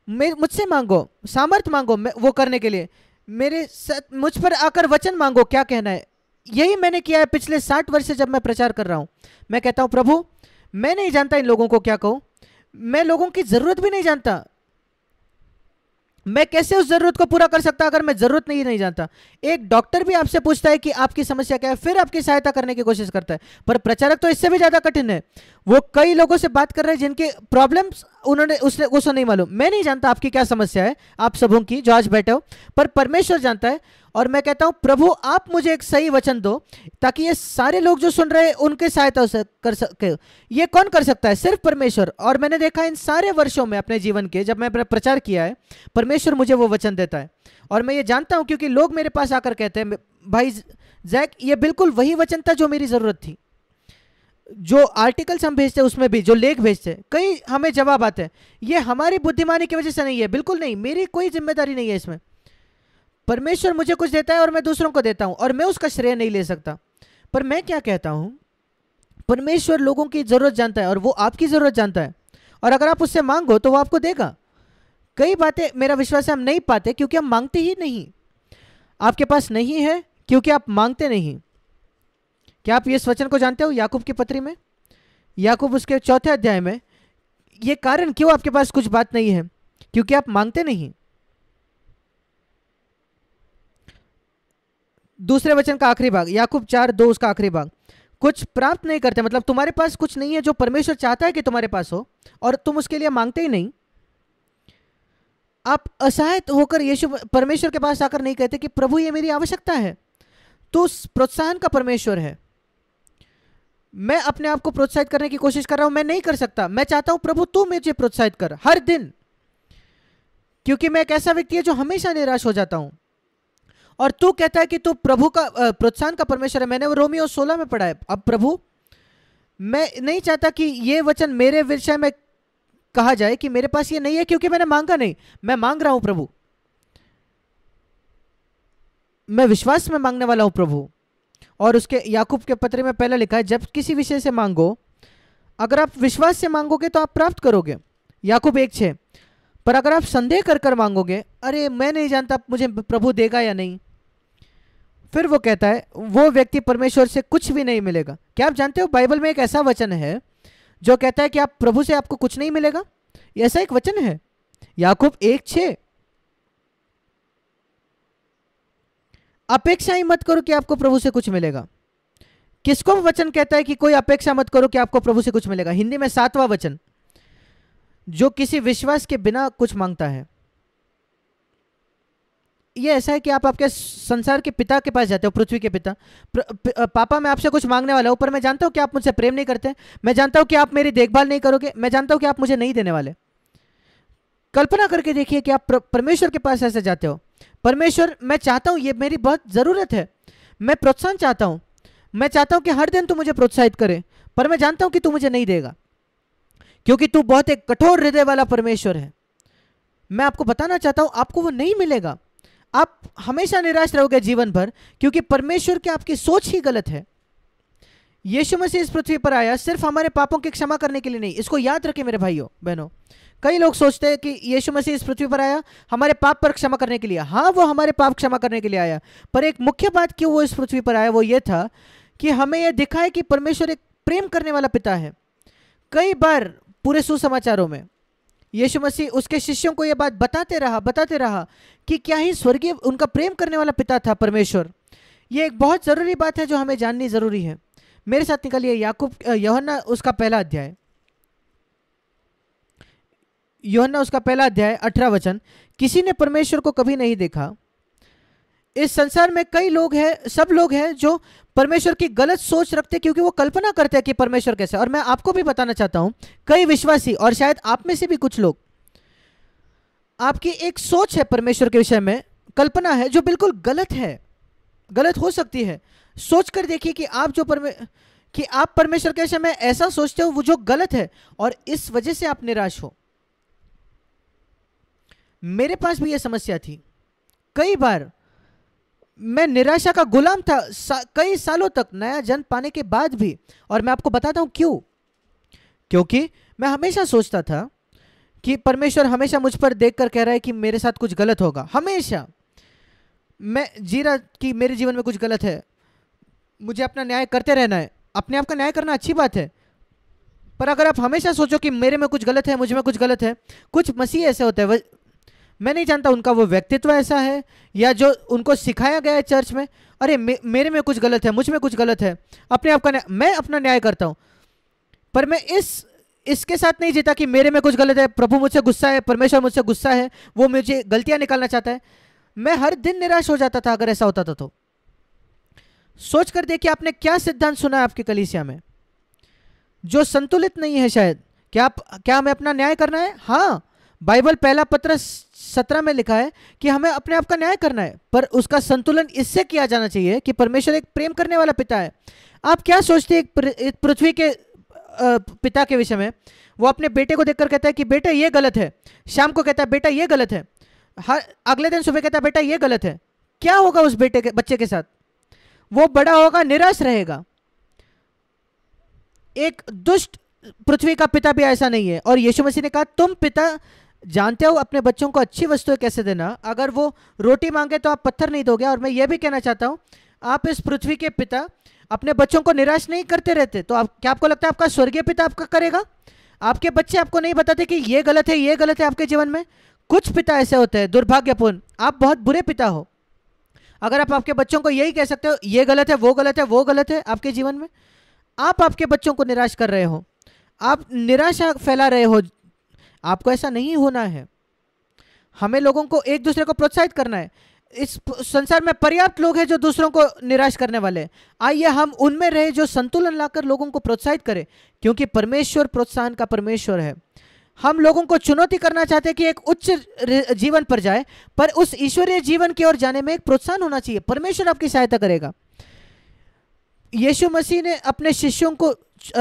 मुझसे मांगो, सामर्थ मांगो वो करने के लिए, मुझ पर आकर वचन मांगो क्या कहना है। यही मैंने किया है पिछले 60 वर्ष से जब मैं प्रचार कर रहा हूं। मैं कहता हूं प्रभु मैं नहीं जानता इन लोगों को क्या कहूं, मैं लोगों की जरूरत भी नहीं जानता, मैं कैसे उस जरूरत को पूरा कर सकता अगर मैं जरूरत नहीं जानता। एक डॉक्टर भी आपसे पूछता है कि आपकी समस्या क्या है, फिर आपकी सहायता करने की कोशिश करता है। पर प्रचारक तो इससे भी ज्यादा कठिन है। वो कई लोगों से बात कर रहे हैं जिनके प्रॉब्लम्स उसको नहीं मालूम। मैं नहीं जानता आपकी क्या समस्या है, आप सबों की जो आज बैठे हो, पर परमेश्वर जानता है। और मैं कहता हूं प्रभु आप मुझे एक सही वचन दो ताकि ये सारे लोग जो सुन रहे हैं उनके सहायता कर सके। ये कौन कर सकता है? सिर्फ परमेश्वर। और मैंने देखा इन सारे वर्षों में अपने जीवन के, जब मैं प्रचार किया है, परमेश्वर मुझे वो वचन देता है। और मैं ये जानता हूं क्योंकि लोग मेरे पास आकर कहते हैं भाई जैक ये बिल्कुल वही वचन था जो मेरी जरूरत थी। जो आर्टिकल्स हम भेजते हैं उसमें भी जो लेख भेजते हैं, कई हमें जवाब आते हैं। ये हमारी बुद्धिमानी की वजह से नहीं है, बिल्कुल नहीं, मेरी कोई जिम्मेदारी नहीं है इसमें। परमेश्वर मुझे कुछ देता है और मैं दूसरों को देता हूं और मैं उसका श्रेय नहीं ले सकता। पर मैं क्या कहता हूं, परमेश्वर लोगों की जरूरत जानता है और वो आपकी जरूरत जानता है। और अगर आप उससे मांगो तो वो आपको देगा। कई बातें मेरा विश्वास है हम नहीं पाते क्योंकि हम मांगते ही नहीं। आपके पास नहीं है क्योंकि आप मांगते नहीं। क्या आप इस वचन को जानते हो? याकूब की पत्री में, याकूब उसके 4 अध्याय में, ये कारण क्यों आपके पास कुछ बात नहीं है, क्योंकि आप मांगते नहीं। दूसरे वचन का आखिरी भाग, याकूब 4:2 उसका आखिरी भाग, कुछ प्राप्त नहीं करते, मतलब तुम्हारे पास कुछ नहीं है जो परमेश्वर चाहता है कि तुम्हारे पास हो और तुम उसके लिए मांगते ही नहीं। आप असहाय होकर यीशु परमेश्वर के पास आकर नहीं कहते कि प्रभु ये मेरी आवश्यकता है। तो प्रोत्साहन का परमेश्वर है। मैं अपने आप को प्रोत्साहित करने की कोशिश कर रहा हूं, मैं नहीं कर सकता। मैं चाहता हूं प्रभु तू मुझे प्रोत्साहित कर हर दिन, क्योंकि मैं एक ऐसा व्यक्ति है जो हमेशा निराश हो जाता हूं। और तू कहता है कि तू प्रभु का प्रोत्साहन का परमेश्वर है। मैंने वो रोमियो 16 में पढ़ा है। अब प्रभु मैं नहीं चाहता कि ये वचन मेरे विषय में कहा जाए कि मेरे पास ये नहीं है क्योंकि मैंने मांगा नहीं। मैं मांग रहा हूं प्रभु, मैं विश्वास में मांगने वाला हूं प्रभु। और उसके याकूब के पत्र में पहले लिखा है जब किसी विषय से मांगो, अगर आप विश्वास से मांगोगे तो आप प्राप्त करोगे, याकूब 1:6। पर अगर आप संदेह कर कर मांगोगे, अरे मैं नहीं जानता मुझे प्रभु देगा या नहीं, फिर वो कहता है वो व्यक्ति परमेश्वर से कुछ भी नहीं मिलेगा। क्या आप जानते हो बाइबल में एक ऐसा वचन है जो कहता है कि आप प्रभु से आपको कुछ नहीं मिलेगा? ऐसा एक वचन है, याकूब 1:6। अपेक्षा ही मत करो कि आपको प्रभु से कुछ मिलेगा। किसको वचन कहता है कि कोई अपेक्षा मत करो कि आपको प्रभु से कुछ मिलेगा? हिंदी में 7वां वचन, जो किसी विश्वास के बिना कुछ मांगता है। ये ऐसा है कि आप आपके संसार के पिता के पास जाते हो, पृथ्वी के पिता, पापा मैं आपसे कुछ मांगने वाला हूं, पर मैं जानता हूं कि आप मुझसे प्रेम नहीं करते, मैं जानता हूं कि आप मेरी देखभाल नहीं करोगे, मैं जानता हूं कि आप मुझे नहीं देने वाले। कल्पना करके देखिए कि आप परमेश्वर के पास ऐसे जाते हो, परमेश्वर मैं चाहता हूं, ये मेरी बहुत जरूरत है, मैं प्रोत्साहन चाहता हूं, मैं चाहता हूं कि हर दिन तू मुझे प्रोत्साहित करे, पर मैं जानता हूं कि तू मुझे नहीं देगा क्योंकि तू बहुत एक कठोर हृदय वाला परमेश्वर है। मैं आपको बताना चाहता हूं आपको वो नहीं मिलेगा। आप हमेशा निराश रहोगे जीवन भर क्योंकि परमेश्वर की आपकी सोच ही गलत है। यीशु मसीह इस पृथ्वी पर आया सिर्फ हमारे पापों की क्षमा करने के लिए नहीं। इसको याद रखें मेरे भाइयों बहनों। कई लोग सोचते हैं कि यीशु मसीह इस पृथ्वी पर आया हमारे पाप पर क्षमा करने के लिए। हाँ, वो हमारे पाप क्षमा करने के लिए आया, पर एक मुख्य बात क्यों वो इस पृथ्वी पर आया वो ये था कि हमें यह दिखाए कि परमेश्वर एक प्रेम करने वाला पिता है। कई बार पूरे सुसमाचारों में यीशु मसीह उसके शिष्यों को यह बात बताते रहा कि क्या ही स्वर्गीय उनका प्रेम करने वाला पिता था परमेश्वर। यह एक बहुत जरूरी बात है जो हमें जाननी जरूरी है। मेरे साथ निकालिए याकूब यूहन्ना उसका पहला अध्याय, यूहन्ना उसका पहला अध्याय 18 वचन। किसी ने परमेश्वर को कभी नहीं देखा। इस संसार में कई लोग हैं, सब लोग हैं जो परमेश्वर की गलत सोच रखते हैं क्योंकि वो कल्पना करते हैं कि परमेश्वर कैसा है। और मैं आपको भी बताना चाहता हूं, कई विश्वासी और शायद आप में से भी कुछ लोग आपकी एक सोच है परमेश्वर के विषय में, कल्पना है जो बिल्कुल गलत है, गलत हो सकती है। सोच कर देखिए कि आप परमेश्वर के विषय में ऐसा सोचते हो वो जो गलत है, और इस वजह से आप निराश हो। मेरे पास भी यह समस्या थी। कई बार मैं निराशा का गुलाम था, कई सालों तक, नया जन्म पाने के बाद भी। और मैं आपको बताता हूं क्यों। क्योंकि मैं हमेशा सोचता था कि परमेश्वर हमेशा मुझ पर देखकर कह रहा है कि मेरे साथ कुछ गलत होगा। हमेशा मैं जी रहा कि मेरे जीवन में कुछ गलत है, मुझे अपना न्याय करते रहना है। अपने आप का न्याय करना अच्छी बात है, पर अगर आप हमेशा सोचो कि मेरे में कुछ गलत है, मुझ में कुछ गलत है। कुछ मसीह ऐसे होते हैं, मैं नहीं जानता उनका वो व्यक्तित्व ऐसा है या जो उनको सिखाया गया है चर्च में, अरे मेरे में कुछ गलत है, मुझ में कुछ गलत है, अपने आप का मैं अपना न्याय करता हूं। पर मैं इसके साथ नहीं जीता कि मेरे में कुछ गलत है, प्रभु मुझसे गुस्सा है, परमेश्वर मुझसे गुस्सा है, वो मुझे गलतियां निकालना चाहता है। मैं हर दिन निराश हो जाता था अगर ऐसा होता था तो। सोच कर देखिए आपने क्या सिद्धांत सुना है आपकी कलीसिया में जो संतुलित नहीं है शायद। क्या हमें अपना न्याय करना है? हाँ, बाइबल पहला पत्र 17 में लिखा है कि हमें अपने आप का न्याय करना है, पर उसका संतुलन इससे किया जाना चाहिए कि परमेश्वर एक प्रेम करने वाला पिता है। आप क्या सोचते हैं एक पृथ्वी के पिता के विषय में? वो अपने बेटे को देखकर कहता है कि बेटा ये गलत है, शाम को कहता है बेटा ये गलत है, अगले दिन सुबह कहता है बेटा ये गलत है। क्या होगा उस बच्चे के साथ? वो बड़ा होगा, निराश रहेगा। एक दुष्ट पृथ्वी का पिता भी ऐसा नहीं है। और यीशु मसीह ने कहा तुम पिता जानते हो अपने बच्चों को अच्छी वस्तुएं कैसे देना, अगर वो रोटी मांगे तो आप पत्थर नहीं दोगे। और मैं ये भी कहना चाहता हूं, आप इस पृथ्वी के पिता अपने बच्चों को निराश नहीं करते रहते, तो क्या आपको लगता है आपका स्वर्गीय पिता आपका करेगा? आपके बच्चे आपको नहीं बताते कि ये गलत है, ये गलत है आपके जीवन में? कुछ पिता ऐसे होते हैं, दुर्भाग्यपूर्ण। आप बहुत बुरे पिता हो अगर आप आपके बच्चों को यही कह सकते हो ये गलत है, वो गलत है, वो गलत है आपके जीवन में। आप आपके बच्चों को निराश कर रहे हो, आप निराशा फैला रहे हो। आपको ऐसा नहीं होना है। हमें लोगों को एक दूसरे को प्रोत्साहित करना है। इस संसार में पर्याप्त लोग हैं जो दूसरों को निराश करने वाले हैं। आइए हम उनमें रहे जो संतुलन लाकर लोगों को प्रोत्साहित करें, क्योंकि परमेश्वर प्रोत्साहन का परमेश्वर है। हम लोगों को चुनौती करना चाहते हैं कि एक उच्च जीवन पर जाए, पर उस ईश्वरीय जीवन की ओर जाने में एक प्रोत्साहन होना चाहिए। परमेश्वर आपकी सहायता करेगा। यीशु मसीह ने अपने शिष्यों को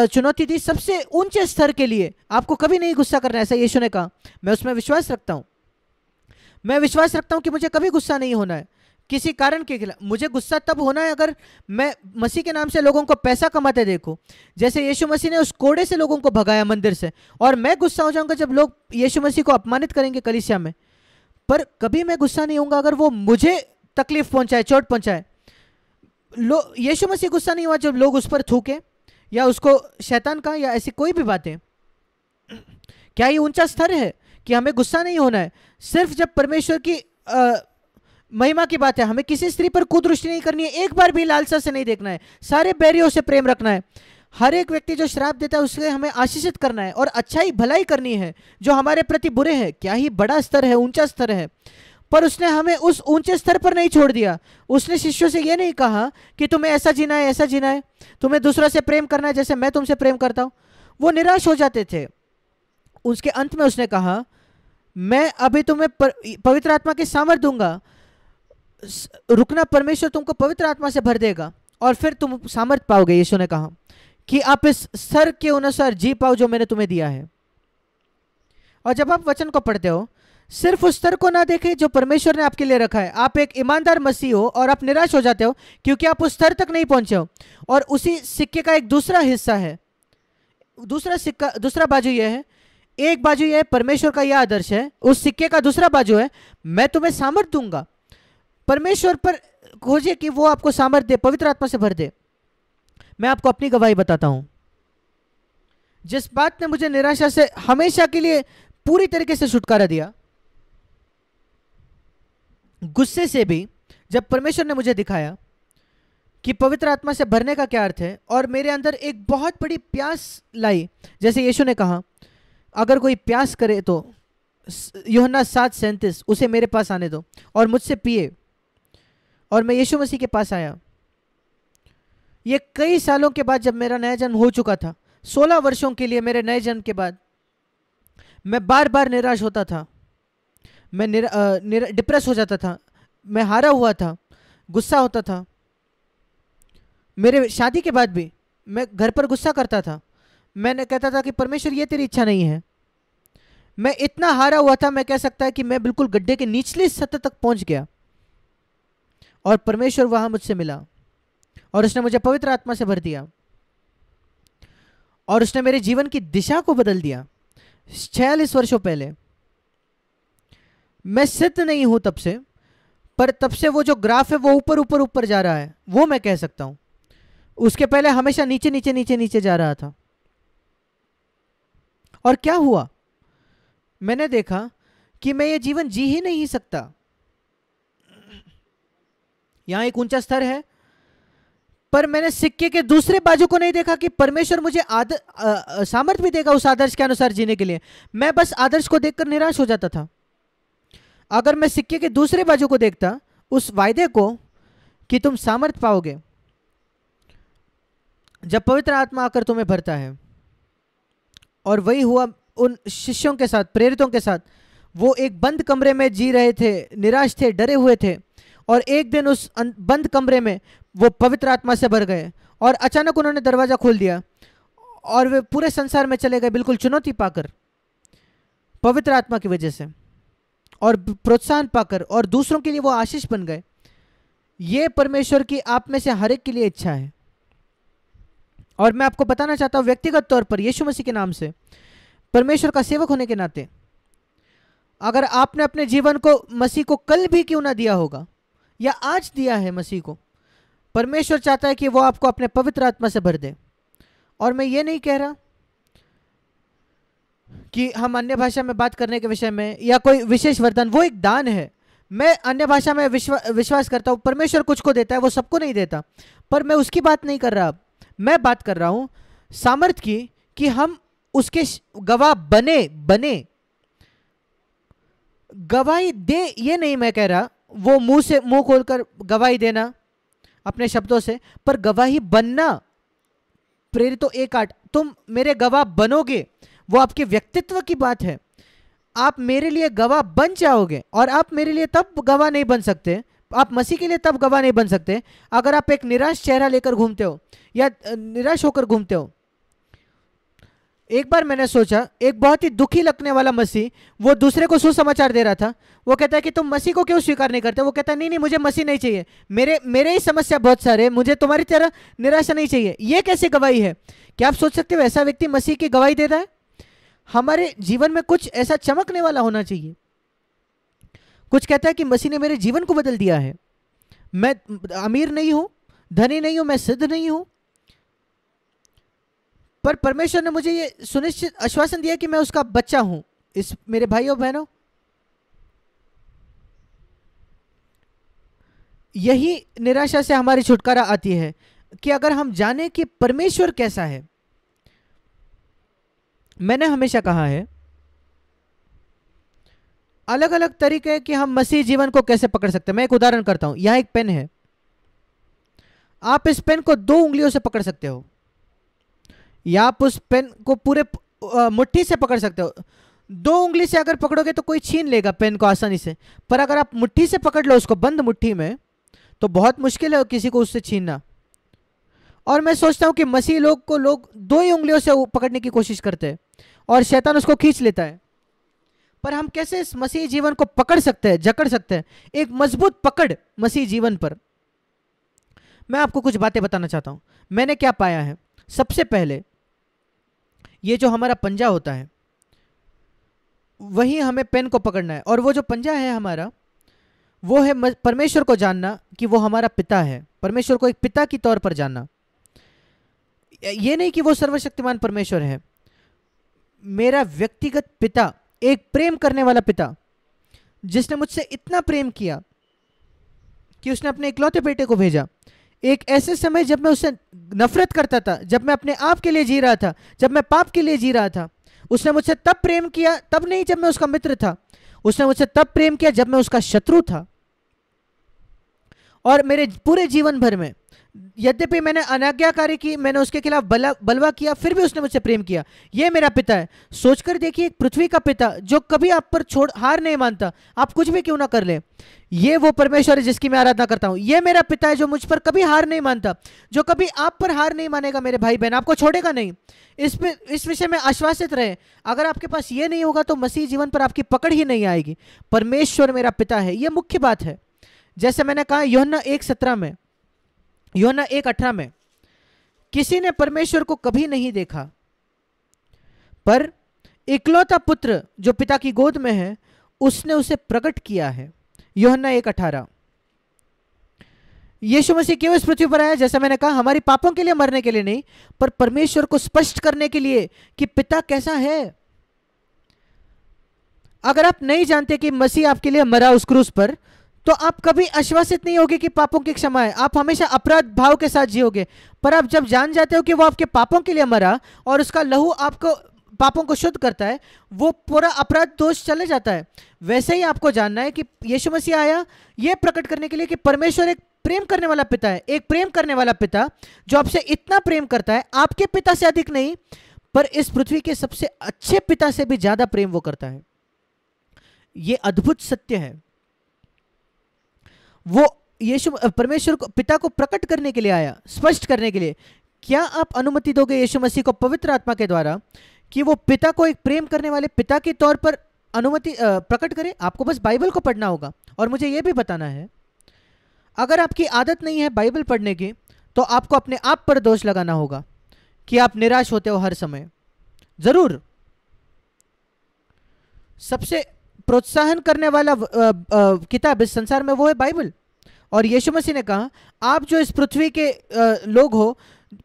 चुनौती दी सबसे ऊंचे स्तर के लिए। आपको कभी नहीं गुस्सा करना, ऐसा यीशु ने कहा। मैं उसमें विश्वास रखता हूं। मैं विश्वास रखता हूं कि मुझे कभी गुस्सा नहीं होना है किसी कारण के खिलाफ। मुझे गुस्सा तब होना है अगर मैं मसीह के नाम से लोगों को पैसा कमाते देखूं, जैसे यीशु मसीह ने उस कोड़े से लोगों को भगाया मंदिर से। और मैं गुस्सा हो जाऊंगा जब लोग यीशु मसीह को अपमानित करेंगे कलीसिया में। पर कभी मैं गुस्सा नहीं होऊंगा अगर वो मुझे तकलीफ पहुंचाए, चोट पहुंचाए। यीशु मसीह गुस्सा नहीं हुआ जब लोग उस पर थूके या उसको शैतान कहा या ऐसी कोई भी बातें। क्या ये ऊंचा स्तर है कि हमें गुस्सा नहीं होना है? सिर्फ जब परमेश्वर की महिमा की बात है। हमें किसी स्त्री पर कुदृष्टि नहीं करनी है, एक बार भी लालसा से नहीं देखना है, सारे बैरियों से प्रेम रखना है। हर एक व्यक्ति जो श्राप देता है उससे हमें आशीषित करना है और अच्छाई भलाई करनी है जो हमारे प्रति बुरे हैं। क्या ही बड़ा स्तर है, ऊंचा स्तर है। पर उसने हमें उस ऊंचे स्तर पर नहीं छोड़ दिया। उसने शिष्यों से यह नहीं कहा कि तुम्हें ऐसा जीना है, ऐसा जीना है, तुम्हें दूसरा से प्रेम करना है जैसे मैं तुमसे प्रेम करता हूं। वो निराश हो जाते थे। उसके अंत में उसने कहा मैं अभी तुम्हें पवित्र आत्मा की सामर्थ दूंगा। रुकना, परमेश्वर तुमको पवित्र आत्मा से भर देगा और फिर तुम सामर्थ पाओगे। यीशु ने कहा कि आप इस स्तर के अनुसार जी पाओ जो मैंने तुम्हें दिया है। और जब आप वचन को पढ़ते हो, सिर्फ उस स्तर को ना देखें जो परमेश्वर ने आपके लिए रखा है। आप एक ईमानदार मसीह हो और आप निराश हो जाते हो क्योंकि आप उस स्तर तक नहीं पहुंचे हो। और उसी सिक्के का एक दूसरा हिस्सा है, दूसरा बाजू यह है। एक बाजू यह परमेश्वर का यह आदर्श है, उस सिक्के का दूसरा बाजू है मैं तुम्हें सामर्थ दूंगा। परमेश्वर पर खोजिए कि वो आपको सामर्थ दे, पवित्र आत्मा से भर दे। मैं आपको अपनी गवाही बताता हूं। जिस बात ने मुझे निराशा से हमेशा के लिए पूरी तरीके से छुटकारा दिया, गुस्से से भी, जब परमेश्वर ने मुझे दिखाया कि पवित्र आत्मा से भरने का क्या अर्थ है और मेरे अंदर एक बहुत बड़ी प्यास लाई। जैसे यीशु ने कहा अगर कोई प्यास करे तो यूहन्ना 7:37 उसे मेरे पास आने दो और मुझसे पिए। और मैं यीशु मसीह के पास आया। ये कई सालों के बाद जब मेरा नया जन्म हो चुका था, 16 वर्षों के लिए मेरे नए जन्म के बाद मैं बार बार निराश होता था। मैं डिप्रेस हो जाता था, मैं हारा हुआ था, गुस्सा होता था। मेरे शादी के बाद भी मैं घर पर गुस्सा करता था। मैंने कहता था कि परमेश्वर ये तेरी इच्छा नहीं है। मैं इतना हारा हुआ था, मैं कह सकता है कि मैं बिल्कुल गड्ढे के निचले सतह तक पहुंच गया। और परमेश्वर वहां मुझसे मिला और उसने मुझे पवित्र आत्मा से भर दिया और उसने मेरे जीवन की दिशा को बदल दिया। 46 वर्षों पहले मैं सिद्ध नहीं हूं तब से, पर तब से वो जो ग्राफ है वो ऊपर ऊपर ऊपर जा रहा है, वो मैं कह सकता हूं। उसके पहले हमेशा नीचे नीचे नीचे नीचे जा रहा था। और क्या हुआ, मैंने देखा कि मैं ये जीवन जी ही नहीं सकता। यहां एक ऊंचा स्तर है, पर मैंने सिक्के के दूसरे बाजू को नहीं देखा कि परमेश्वर मुझे सामर्थ्य भी देगा उस आदर्श के अनुसार जीने के लिए। मैं बस आदर्श को देखकर निराश हो जाता था। अगर मैं सिक्के के दूसरे बाजू को देखता, उस वायदे को कि तुम सामर्थ्य पाओगे जब पवित्र आत्मा आकर तुम्हें भरता है, और वही हुआ उन शिष्यों के साथ, प्रेरितों के साथ। वो एक बंद कमरे में जी रहे थे, निराश थे, डरे हुए थे, और एक दिन उस बंद कमरे में वो पवित्र आत्मा से भर गए और अचानक उन्होंने दरवाजा खोल दिया और वे पूरे संसार में चले गए, बिल्कुल चुनौती पाकर, पवित्र आत्मा की वजह से, और प्रोत्साहन पाकर, और दूसरों के लिए वो आशीष बन गए। ये परमेश्वर की आप में से हर एक के लिए इच्छा है। और मैं आपको बताना चाहता हूं व्यक्तिगत तौर पर, यीशु मसीह के नाम से, परमेश्वर का सेवक होने के नाते, अगर आपने अपने जीवन को मसीह को कल भी क्यों ना दिया होगा या आज दिया है मसीह को, परमेश्वर चाहता है कि वो आपको अपने पवित्र आत्मा से भर दे। और मैं ये नहीं कह रहा कि हम अन्य भाषा में बात करने के विषय में या कोई विशेष वरदान, वो एक दान है। मैं अन्य भाषा में विश्वास करता हूँ परमेश्वर कुछ को देता है, वो सबको नहीं देता, पर मैं उसकी बात नहीं कर रहा। मैं बात कर रहा हूँ सामर्थ की, कि हम उसके गवाह बने गवाही दे। ये नहीं मैं कह रहा वो मुंह खोलकर गवाही देना अपने शब्दों से, पर गवाही बनना। प्रेरितों 1:8, तुम मेरे गवाह बनोगे, वो आपके व्यक्तित्व की बात है। आप मेरे लिए गवाह बन जाओगे, और आप मेरे लिए तब गवाह नहीं बन सकते, आप मसीह के लिए तब गवाह नहीं बन सकते अगर आप एक निराश चेहरा लेकर घूमते हो या निराश होकर घूमते हो। एक बार मैंने सोचा, एक बहुत ही दुखी लगने वाला मसीह, वो दूसरे को सुसमाचार दे रहा था। वो कहता है कि तुम मसीह को क्यों स्वीकार नहीं करते? वो कहता है नहीं, मुझे मसीह नहीं चाहिए, मेरे ही समस्या बहुत सारे, मुझे तुम्हारी तरह निराशा नहीं चाहिए। ये कैसे गवाही है? क्या आप सोच सकते हो ऐसा व्यक्ति मसीह की गवाही देता है? हमारे जीवन में कुछ ऐसा चमकने वाला होना चाहिए। कुछ कहता है कि मसीह ने मेरे जीवन को बदल दिया है। मैं अमीर नहीं हूं, धनी नहीं हूं, मैं सिद्ध नहीं हूं, पर परमेश्वर ने मुझे ये सुनिश्चित आश्वासन दिया कि मैं उसका बच्चा हूं। इस मेरे भाइयों बहनों, यही निराशा से हमारी छुटकारा आती है कि अगर हम जाने कि परमेश्वर कैसा है। मैंने हमेशा कहा है अलग अलग तरीके कि हम मसीह जीवन को कैसे पकड़ सकते हैं। मैं एक उदाहरण करता हूं। यहां एक पेन है, आप इस पेन को 2 उंगलियों से पकड़ सकते हो, या आप उस पेन को पूरे मुट्ठी से पकड़ सकते हो। 2 उंगली से अगर पकड़ोगे तो कोई छीन लेगा पेन को आसानी से, पर अगर आप मुट्ठी से पकड़ लो उसको बंद मुट्ठी में, तो बहुत मुश्किल है किसी को उससे छीनना। और मैं सोचता हूं कि मसीह लोग को लोग 2 ही उंगलियों से पकड़ने की कोशिश करते हैं और शैतान उसको खींच लेता है। पर हम कैसे इस मसीह जीवन को पकड़ सकते हैं, जकड़ सकते हैं, एक मजबूत पकड़ मसीह जीवन पर? मैं आपको कुछ बातें बताना चाहता हूं। मैंने क्या पाया है? सबसे पहले ये जो हमारा पंजा होता है, वही हमें पेन को पकड़ना है, और वो जो पंजा है हमारा, वो है परमेश्वर को जानना कि वो हमारा पिता है। परमेश्वर को एक पिता की तौर पर जानना। ये नहीं कि वो सर्वशक्तिमान परमेश्वर है, मेरा व्यक्तिगत पिता, एक प्रेम करने वाला पिता, जिसने मुझसे इतना प्रेम किया कि उसने अपने इकलौते बेटे को भेजा। एक ऐसे समय जब मैं उससे नफरत करता था, जब मैं अपने आप के लिए जी रहा था, जब मैं पाप के लिए जी रहा था, उसने मुझसे तब प्रेम किया, तब नहीं जब मैं उसका मित्र था। उसने मुझसे तब प्रेम किया जब मैं उसका शत्रु था। और मेरे पूरे जीवन भर में यद्यपि मैंने अनाज्ञाकारी की, मैंने उसके खिलाफ बलवा किया, फिर भी उसने मुझसे प्रेम किया। ये मेरा पिता है। सोचकर देखिए, एक पृथ्वी का पिता जो कभी आप पर छोड़ हार नहीं मानता, आप कुछ भी क्यों ना कर ले, ये वो परमेश्वर है जिसकी मैं आराधना करता हूं। ये मेरा पिता है जो मुझ पर कभी हार नहीं मानता, जो कभी आप पर हार नहीं मानेगा। मेरे भाई बहन, आपको छोड़ेगा नहीं। इस विषय में आश्वासित रहे। अगर आपके पास ये नहीं होगा तो मसीह जीवन पर आपकी पकड़ ही नहीं आएगी। परमेश्वर मेरा पिता है, ये मुख्य बात है। जैसे मैंने कहा यूहन्ना 1:17 में, यूहन्ना 1:18 में, किसी ने परमेश्वर को कभी नहीं देखा, पर इकलौता पुत्र जो पिता की गोद में है उसने उसे प्रकट किया है। यूहन्ना 1:18। यीशु मसीह क्यों इस पृथ्वी पर आया? जैसा मैंने कहा, हमारी पापों के लिए, मरने के लिए नहीं, पर परमेश्वर को स्पष्ट करने के लिए कि पिता कैसा है। अगर आप नहीं जानते कि मसीह आपके लिए मरा उस क्रूस पर, तो आप कभी आश्वासित नहीं होगे कि पापों की क्षमा है। आप हमेशा अपराध भाव के साथ जियोगे। पर आप जब जान जाते हो कि वो आपके पापों के लिए मरा और उसका लहू आपको पापों को शुद्ध करता है, वो पूरा अपराध दोष चले जाता है। वैसे ही आपको जानना है कि यीशु मसीह आया यह प्रकट करने के लिए कि परमेश्वर एक प्रेम करने वाला पिता है। एक प्रेम करने वाला पिता जो आपसे इतना प्रेम करता है, आपके पिता से अधिक नहीं, पर इस पृथ्वी के सबसे अच्छे पिता से भी ज्यादा प्रेम वो करता है। यह अद्भुत सत्य है। वो यीशु परमेश्वर को, पिता को प्रकट करने के लिए आया, स्पष्ट करने के लिए। क्या आप अनुमति दोगे यीशु मसीह को पवित्र आत्मा के द्वारा कि वो पिता को एक प्रेम करने वाले पिता के तौर पर अनुमति प्रकट करे? आपको बस बाइबल को पढ़ना होगा और मुझे यह भी बताना है, अगर आपकी आदत नहीं है बाइबल पढ़ने की, तो आपको अपने आप पर दोष लगाना होगा कि आप निराश होते हो हर समय। जरूर सबसे प्रोत्साहन करने वाला किताब इस संसार में वो है बाइबल। और यीशु मसीह ने कहा, आप जो इस पृथ्वी के लोग हो,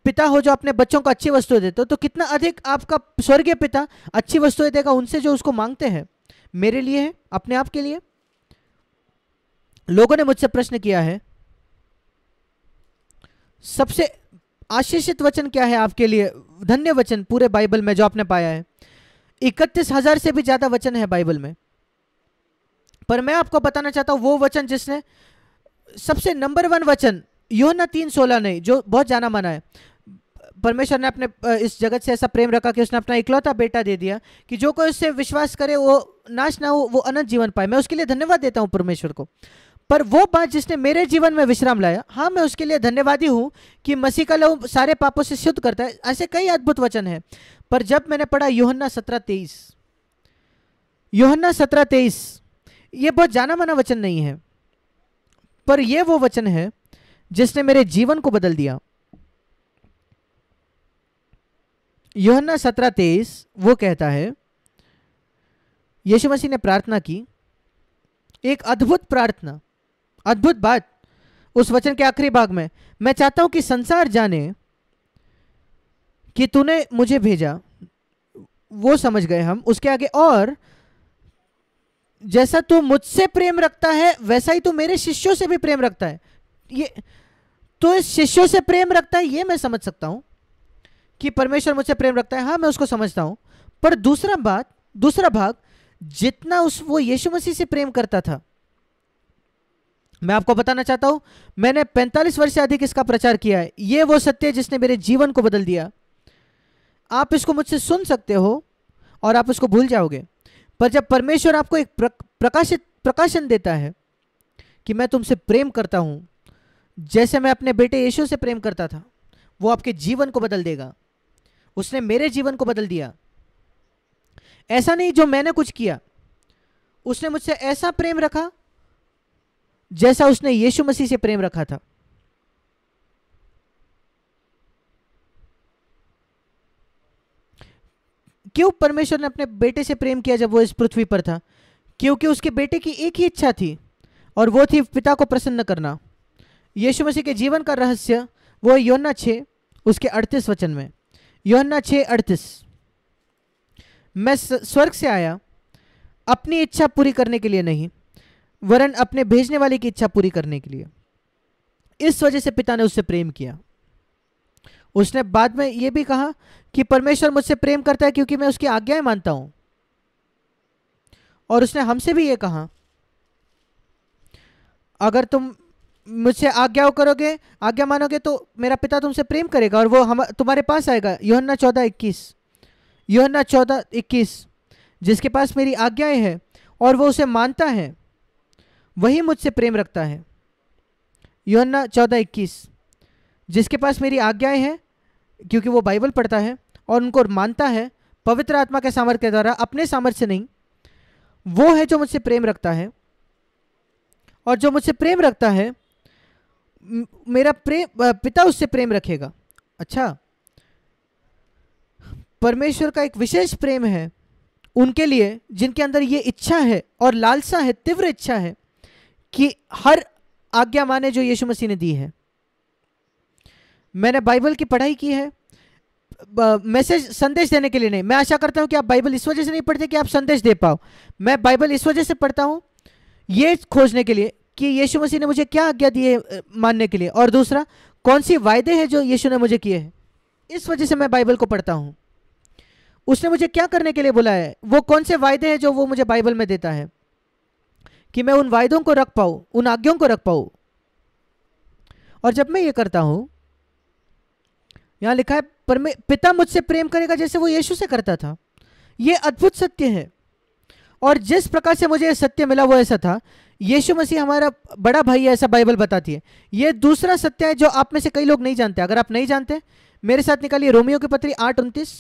पिता हो जो अपने बच्चों को अच्छी वस्तुएं देते हो, तो कितना अधिक आपका स्वर्गीय पिता अच्छी वस्तुएं देगा उनसे जो उसको मांगते हैं। मेरे लिए है, अपने आप के लिए। लोगों ने मुझसे प्रश्न किया है, सबसे आशीषित वचन क्या है आपके लिए? धन्य वचन पूरे बाइबल में जो आपने पाया है, 31,000 से भी ज्यादा वचन है बाइबल में। पर मैं आपको बताना चाहता हूं वो वचन जिसने सबसे नंबर 1 वचन, यूहन्ना 3:16 नहीं, जो बहुत जाना माना है। परमेश्वर ने अपने इस जगत से ऐसा प्रेम रखा कि उसने अपना इकलौता बेटा दे दिया कि जो कोई उससे विश्वास करे वो नाश ना हो, वो अनंत जीवन पाए। मैं उसके लिए धन्यवाद देता हूं परमेश्वर को। पर वो बात जिसने मेरे जीवन में विश्राम लाया, हाँ मैं उसके लिए धन्यवादी हूं कि मसीह का लहू सारे पापों से शुद्ध करता है। ऐसे कई अद्भुत वचन है। पर जब मैंने पढ़ा यूहन्ना 17:23, यूहन्ना 17:23, ये बहुत जाना माना वचन नहीं है, पर यह वो वचन है जिसने मेरे जीवन को बदल दिया। यूहन्ना 17:23 वो कहता है, यीशु मसीह ने प्रार्थना की, एक अद्भुत प्रार्थना, अद्भुत बात उस वचन के आखिरी भाग में, मैं चाहता हूं कि संसार जाने कि तूने मुझे भेजा। वो समझ गए हम। उसके आगे, और जैसा तू मुझसे प्रेम रखता है वैसा ही तू मेरे शिष्यों से भी प्रेम रखता है। ये तो इस शिष्यों से प्रेम रखता है, ये मैं समझ सकता हूं कि परमेश्वर मुझसे प्रेम रखता है, हाँ मैं उसको समझता हूं। पर दूसरा भाग, जितना वो यीशु मसीह से प्रेम करता था, मैं आपको बताना चाहता हूं, मैंने 45 वर्ष से अधिक इसका प्रचार किया है। ये वो सत्य है जिसने मेरे जीवन को बदल दिया। आप इसको मुझसे सुन सकते हो और आप उसको भूल जाओगे, पर जब परमेश्वर आपको एक प्रकाशन देता है कि मैं तुमसे प्रेम करता हूं जैसे मैं अपने बेटे यीशु से प्रेम करता था, वो आपके जीवन को बदल देगा। उसने मेरे जीवन को बदल दिया। ऐसा नहीं जो मैंने कुछ किया, उसने मुझसे ऐसा प्रेम रखा जैसा उसने यीशु मसीह से प्रेम रखा था। क्यों परमेश्वर ने अपने बेटे से प्रेम किया जब वो इस पृथ्वी पर था? क्योंकि उसके बेटे की एक ही इच्छा थी, और वो थी पिता को प्रसन्न करना। यीशु मसीह के जीवन का रहस्य वो यूहन्ना 6 उसके 38 वचन में। यूहन्ना 6:38, मैं स्वर्ग से आया अपनी इच्छा पूरी करने के लिए नहीं, वरन अपने भेजने वाले की इच्छा पूरी करने के लिए। इस वजह से पिता ने उससे प्रेम किया। उसने बाद में यह भी कहा कि परमेश्वर मुझसे प्रेम करता है क्योंकि मैं उसकी आज्ञाएं मानता हूं। और उसने हमसे भी यह कहा, अगर तुम मुझसे आज्ञाओं करोगे, आज्ञा मानोगे तो मेरा पिता तुमसे प्रेम करेगा और वो हम तुम्हारे पास आएगा। यूहन्ना 14:21, यूहन्ना 14:21, जिसके पास मेरी आज्ञाएं हैं और वो उसे मानता है वही मुझसे प्रेम रखता है। यूहन्ना 14:21, जिसके पास मेरी आज्ञाएं हैं, क्योंकि वो बाइबल पढ़ता है और उनको मानता है पवित्र आत्मा के सामर्थ्य के द्वारा, अपने सामर्थ्य से नहीं, वो है जो मुझसे प्रेम रखता है। और जो मुझसे प्रेम रखता है मेरा पिता उससे प्रेम रखेगा। अच्छा, परमेश्वर का एक विशेष प्रेम है उनके लिए जिनके अंदर ये इच्छा है और लालसा है, तीव्र इच्छा है कि हर आज्ञा माने जो यीशु मसीह ने दी है। मैंने बाइबल की पढ़ाई की है, मैसेज संदेश देने के लिए नहीं। मैं आशा करता हूं कि आप बाइबल इस वजह से नहीं पढ़ते कि आप संदेश दे पाओ। मैं बाइबल इस वजह से पढ़ता हूं, ये खोजने के लिए कि यीशु मसीह ने मुझे क्या आज्ञा दी है मानने के लिए, और दूसरा कौन सी वायदे हैं जो यीशु ने मुझे किए हैं। इस वजह से मैं बाइबल को पढ़ता हूं। उसने मुझे क्या करने के लिए बुलाया है, वो कौन से वायदे हैं जो वो मुझे बाइबल में देता है कि मैं उन वायदों को रख पाऊं, उन आज्ञाओं को रख पाऊं। और जब मैं ये करता हूं, यहां लिखा है पिता मुझसे प्रेम करेगा जैसे वो यीशु से करता था। ये अद्भुत सत्य है और जिस प्रकार से मुझे ये सत्य मिला वो ऐसा था। यीशु मसीह हमारा बड़ा भाई है, ऐसा बाइबल बताती है। ये दूसरा सत्य है जो आप में से कई लोग नहीं जानते। अगर आप नहीं जानते, मेरे साथ निकालिए रोमियो की पत्री 8:29।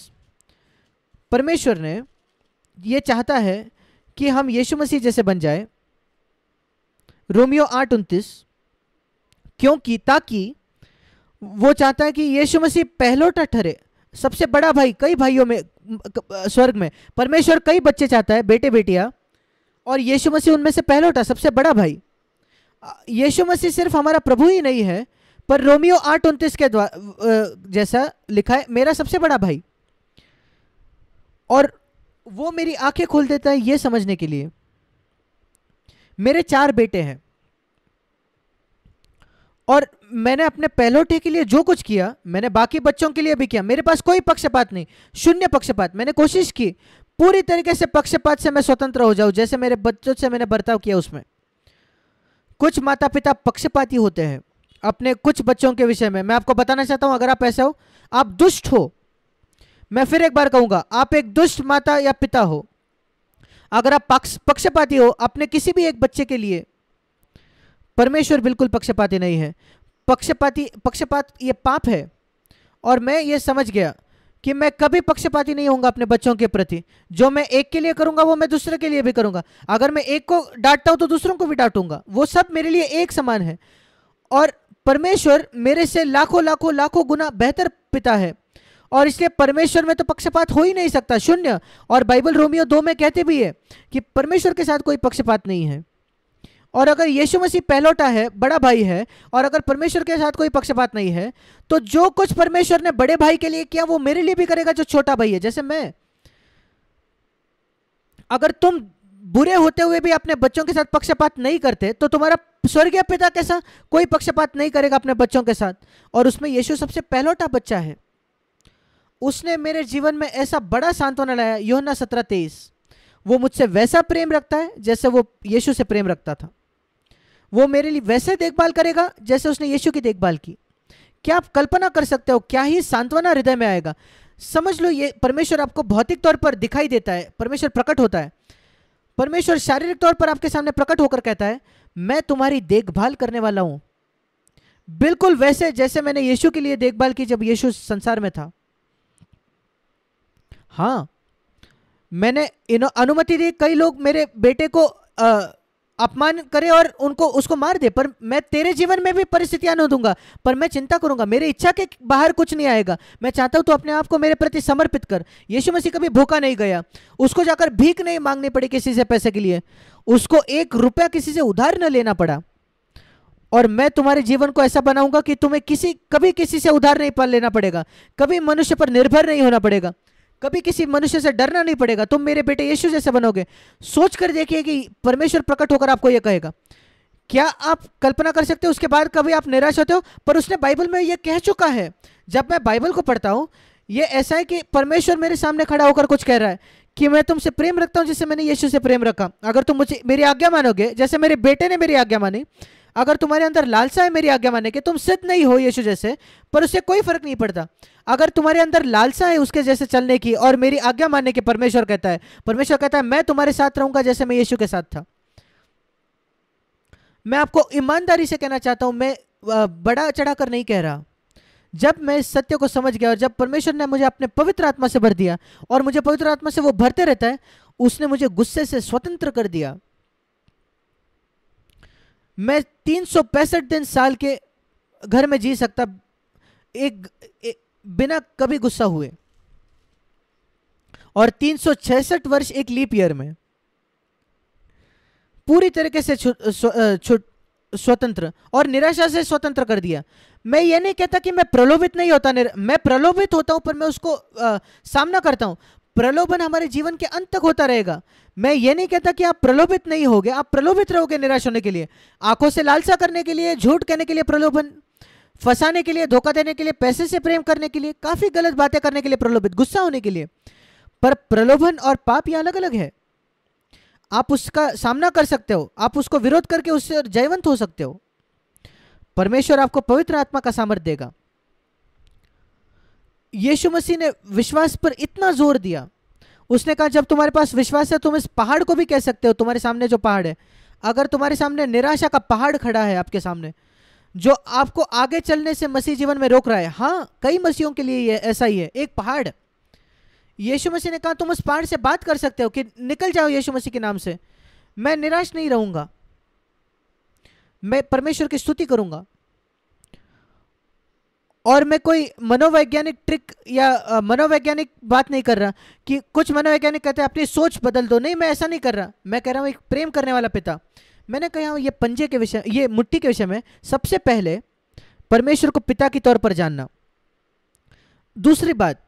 परमेश्वर ने ये चाहता है कि हम यीशु मसीह जैसे बन जाए। रोमियो 8:29, क्योंकि ताकि वो चाहता है कि यीशु मसीह पहलोटा ठहरे, सबसे बड़ा भाई। कई भाइयों में स्वर्ग में परमेश्वर कई बच्चे चाहता है, बेटे बेटियां, और यीशु मसीह उनमें से पहलोटा, सबसे बड़ा भाई। यीशु मसीह सिर्फ हमारा प्रभु ही नहीं है, पर रोमियो 8:29 के जैसा लिखा है, मेरा सबसे बड़ा भाई। और वो मेरी आंखें खोल देता है ये समझने के लिए। मेरे 4 बेटे हैं और मैंने अपने पहलोटे के लिए जो कुछ किया मैंने बाकी बच्चों के लिए भी किया। मेरे पास कोई पक्षपात नहीं, शून्य पक्षपात। मैंने कोशिश की पूरी तरीके से पक्षपात से मैं स्वतंत्र हो जाऊं, जैसे मेरे बच्चों से मैंने बर्ताव किया उसमें। कुछ माता पिता पक्षपाती होते हैं अपने कुछ बच्चों के विषय में। मैं आपको बताना चाहता हूं, अगर आप ऐसे हो, आप दुष्ट हो। मैं फिर एक बार कहूंगा, आप एक दुष्ट माता या पिता हो अगर आप पक्षपाती हो अपने किसी भी एक बच्चे के लिए। परमेश्वर बिल्कुल पक्षपाती नहीं है। पक्षपात ये पाप है। और मैं ये समझ गया कि मैं कभी पक्षपाती नहीं होऊंगा अपने बच्चों के प्रति। जो मैं एक के लिए करूंगा वो मैं दूसरे के लिए भी करूंगा। अगर मैं एक को डांटता हूं तो दूसरों को भी डांटूंगा। वो सब मेरे लिए एक समान है। और परमेश्वर मेरे से लाखों लाखों लाखों गुना बेहतर पिता है, और इसलिए परमेश्वर में तो पक्षपात हो ही नहीं सकता, शून्य। और बाइबल रोमियो 2 में कहते भी है कि परमेश्वर के साथ कोई पक्षपात नहीं है। और अगर यीशु मसीह पहलोटा है, बड़ा भाई है, और अगर परमेश्वर के साथ कोई पक्षपात नहीं है, तो जो कुछ परमेश्वर ने बड़े भाई के लिए किया वो मेरे लिए भी करेगा जो छोटा भाई है। जैसे मैं, अगर तुम बुरे होते हुए भी अपने बच्चों के साथ पक्षपात नहीं करते तो तुम्हारा स्वर्गीय पिता कैसा कोई पक्षपात नहीं करेगा अपने बच्चों के साथ। और उसमें यीशु सबसे पहलोटा बच्चा है। उसने मेरे जीवन में ऐसा बड़ा सांत्वना लाया। यूहन्ना 17:23, वो मुझसे वैसा प्रेम रखता है जैसे वो यीशु से प्रेम रखता था। वो मेरे लिए वैसे देखभाल करेगा जैसे उसने यीशु की देखभाल की। क्या आप कल्पना कर सकते हो क्या ही सांत्वना हृदय में आएगा। समझ लो, ये परमेश्वर आपको भौतिक तौर पर दिखाई देता है, परमेश्वर प्रकट होता है। परमेश्वर शारीरिक तौर पर आपके सामने प्रकट होकर कहता है, मैं तुम्हारी देखभाल करने वाला हूं, बिल्कुल वैसे जैसे मैंने यीशु के लिए देखभाल की जब यीशु संसार में था। हाँ, मैंने अनुमति दी कई लोग मेरे बेटे को अपमान करे और उसको मार दे, पर मैं तेरे जीवन में भी परिस्थितियां न दूंगा, पर मैं चिंता करूंगा। मेरी इच्छा के बाहर कुछ नहीं आएगा। मैं चाहता हूं तो अपने आप को मेरे प्रति समर्पित कर। यीशु मसीह कभी भूखा नहीं गया, उसको जाकर भीख नहीं मांगनी पड़ी किसी से पैसे के लिए, उसको 1 रुपया किसी से उधार न लेना पड़ा। और मैं तुम्हारे जीवन को ऐसा बनाऊंगा कि तुम्हें कभी किसी से उधार नहीं लेना पड़ेगा, कभी मनुष्य पर निर्भर नहीं होना पड़ेगा, कभी किसी मनुष्य से डरना नहीं पड़ेगा। तुम मेरे बेटे यीशु जैसे बनोगे। सोच कर देखिए कि परमेश्वर प्रकट होकर आपको यह कहेगा। क्या आप कल्पना कर सकते हो उसके बाद कभी आप निराश होते हो? पर उसने बाइबल में यह कह चुका है। जब मैं बाइबल को पढ़ता हूं, यह ऐसा है कि परमेश्वर मेरे सामने खड़ा होकर कुछ कह रहा है कि मैं तुमसे प्रेम रखता हूं जैसे मैंने यीशु से प्रेम रखा। अगर तुम मुझे मेरी आज्ञा मानोगे, जैसे मेरे बेटे ने मेरी आज्ञा मानी, अगर तुम्हारे अंदर लालसा है मेरी आज्ञा मानने के, तुम सिद्ध नहीं हो यीशु जैसे, पर उससे कोई फर्क नहीं पड़ता। अगर तुम्हारे अंदर लालसा है उसके जैसे चलने की और मेरी आज्ञा मानने की, परमेश्वर कहता है मैं तुम्हारे साथ रहूंगा जैसे मैं यीशु के साथ था। मैं आपको ईमानदारी से कहना चाहता हूं, मैं बड़ा चढ़ाकर नहीं कह रहा। जब मैं इस सत्य को समझ गया और जब परमेश्वर ने मुझे अपने पवित्र आत्मा से भर दिया, और मुझे पवित्र आत्मा से वो भरते रहता है, उसने मुझे गुस्से से स्वतंत्र कर दिया। मैं 365 दिन साल के घर में जी सकता एक बिना कभी गुस्सा हुए, और 366 वर्ष एक लीप ईयर में पूरी तरीके से स्वतंत्र और निराशा से स्वतंत्र कर दिया। मैं ये नहीं कहता कि मैं प्रलोभित नहीं होता, मैं प्रलोभित होता हूं, पर मैं उसको सामना करता हूं। प्रलोभन हमारे जीवन के अंत तक होता रहेगा। मैं ये नहीं कहता कि आप प्रलोभित नहीं होगे, आप प्रलोभित रहोगे निराश होने के लिए, आंखों से लालसा करने के लिए, झूठ कहने के लिए प्रलोभन, फंसाने के लिए, धोखा देने के लिए, पैसे से प्रेम करने के लिए, काफी गलत बातें करने के लिए प्रलोभित, गुस्सा होने के लिए। पर प्रलोभन और पाप ये अलग अलग है। आप उसका सामना कर सकते हो, आप उसको विरोध करके उससे जयवंत हो सकते हो। परमेश्वर आपको पवित्र आत्मा का सामर्थ्य देगा। यीशु मसीह ने विश्वास पर इतना जोर दिया, उसने कहा जब तुम्हारे पास विश्वास है तुम इस पहाड़ को भी कह सकते हो, तुम्हारे सामने जो पहाड़ है, अगर तुम्हारे सामने निराशा का पहाड़ खड़ा है आपके सामने, जो आपको आगे चलने से मसीह जीवन में रोक रहा है, हाँ कई मसीहों के लिए ये ऐसा ही है, एक पहाड़। यीशु मसीह ने कहा तुम उस पहाड़ से बात कर सकते हो कि निकल जाओ यीशु मसीह के नाम से, मैं निराश नहीं रहूंगा, मैं परमेश्वर की स्तुति करूंगा। और मैं कोई मनोवैज्ञानिक ट्रिक या मनोवैज्ञानिक बात नहीं कर रहा कि कुछ मनोवैज्ञानिक कहते हैं अपनी सोच बदल दो, नहीं मैं ऐसा नहीं कर रहा। मैं कह रहा हूं एक प्रेम करने वाला पिता। मैंने कहा ये पंजे के विषय, ये मुट्ठी के विषय में सबसे पहले परमेश्वर को पिता के तौर पर जानना। दूसरी बात,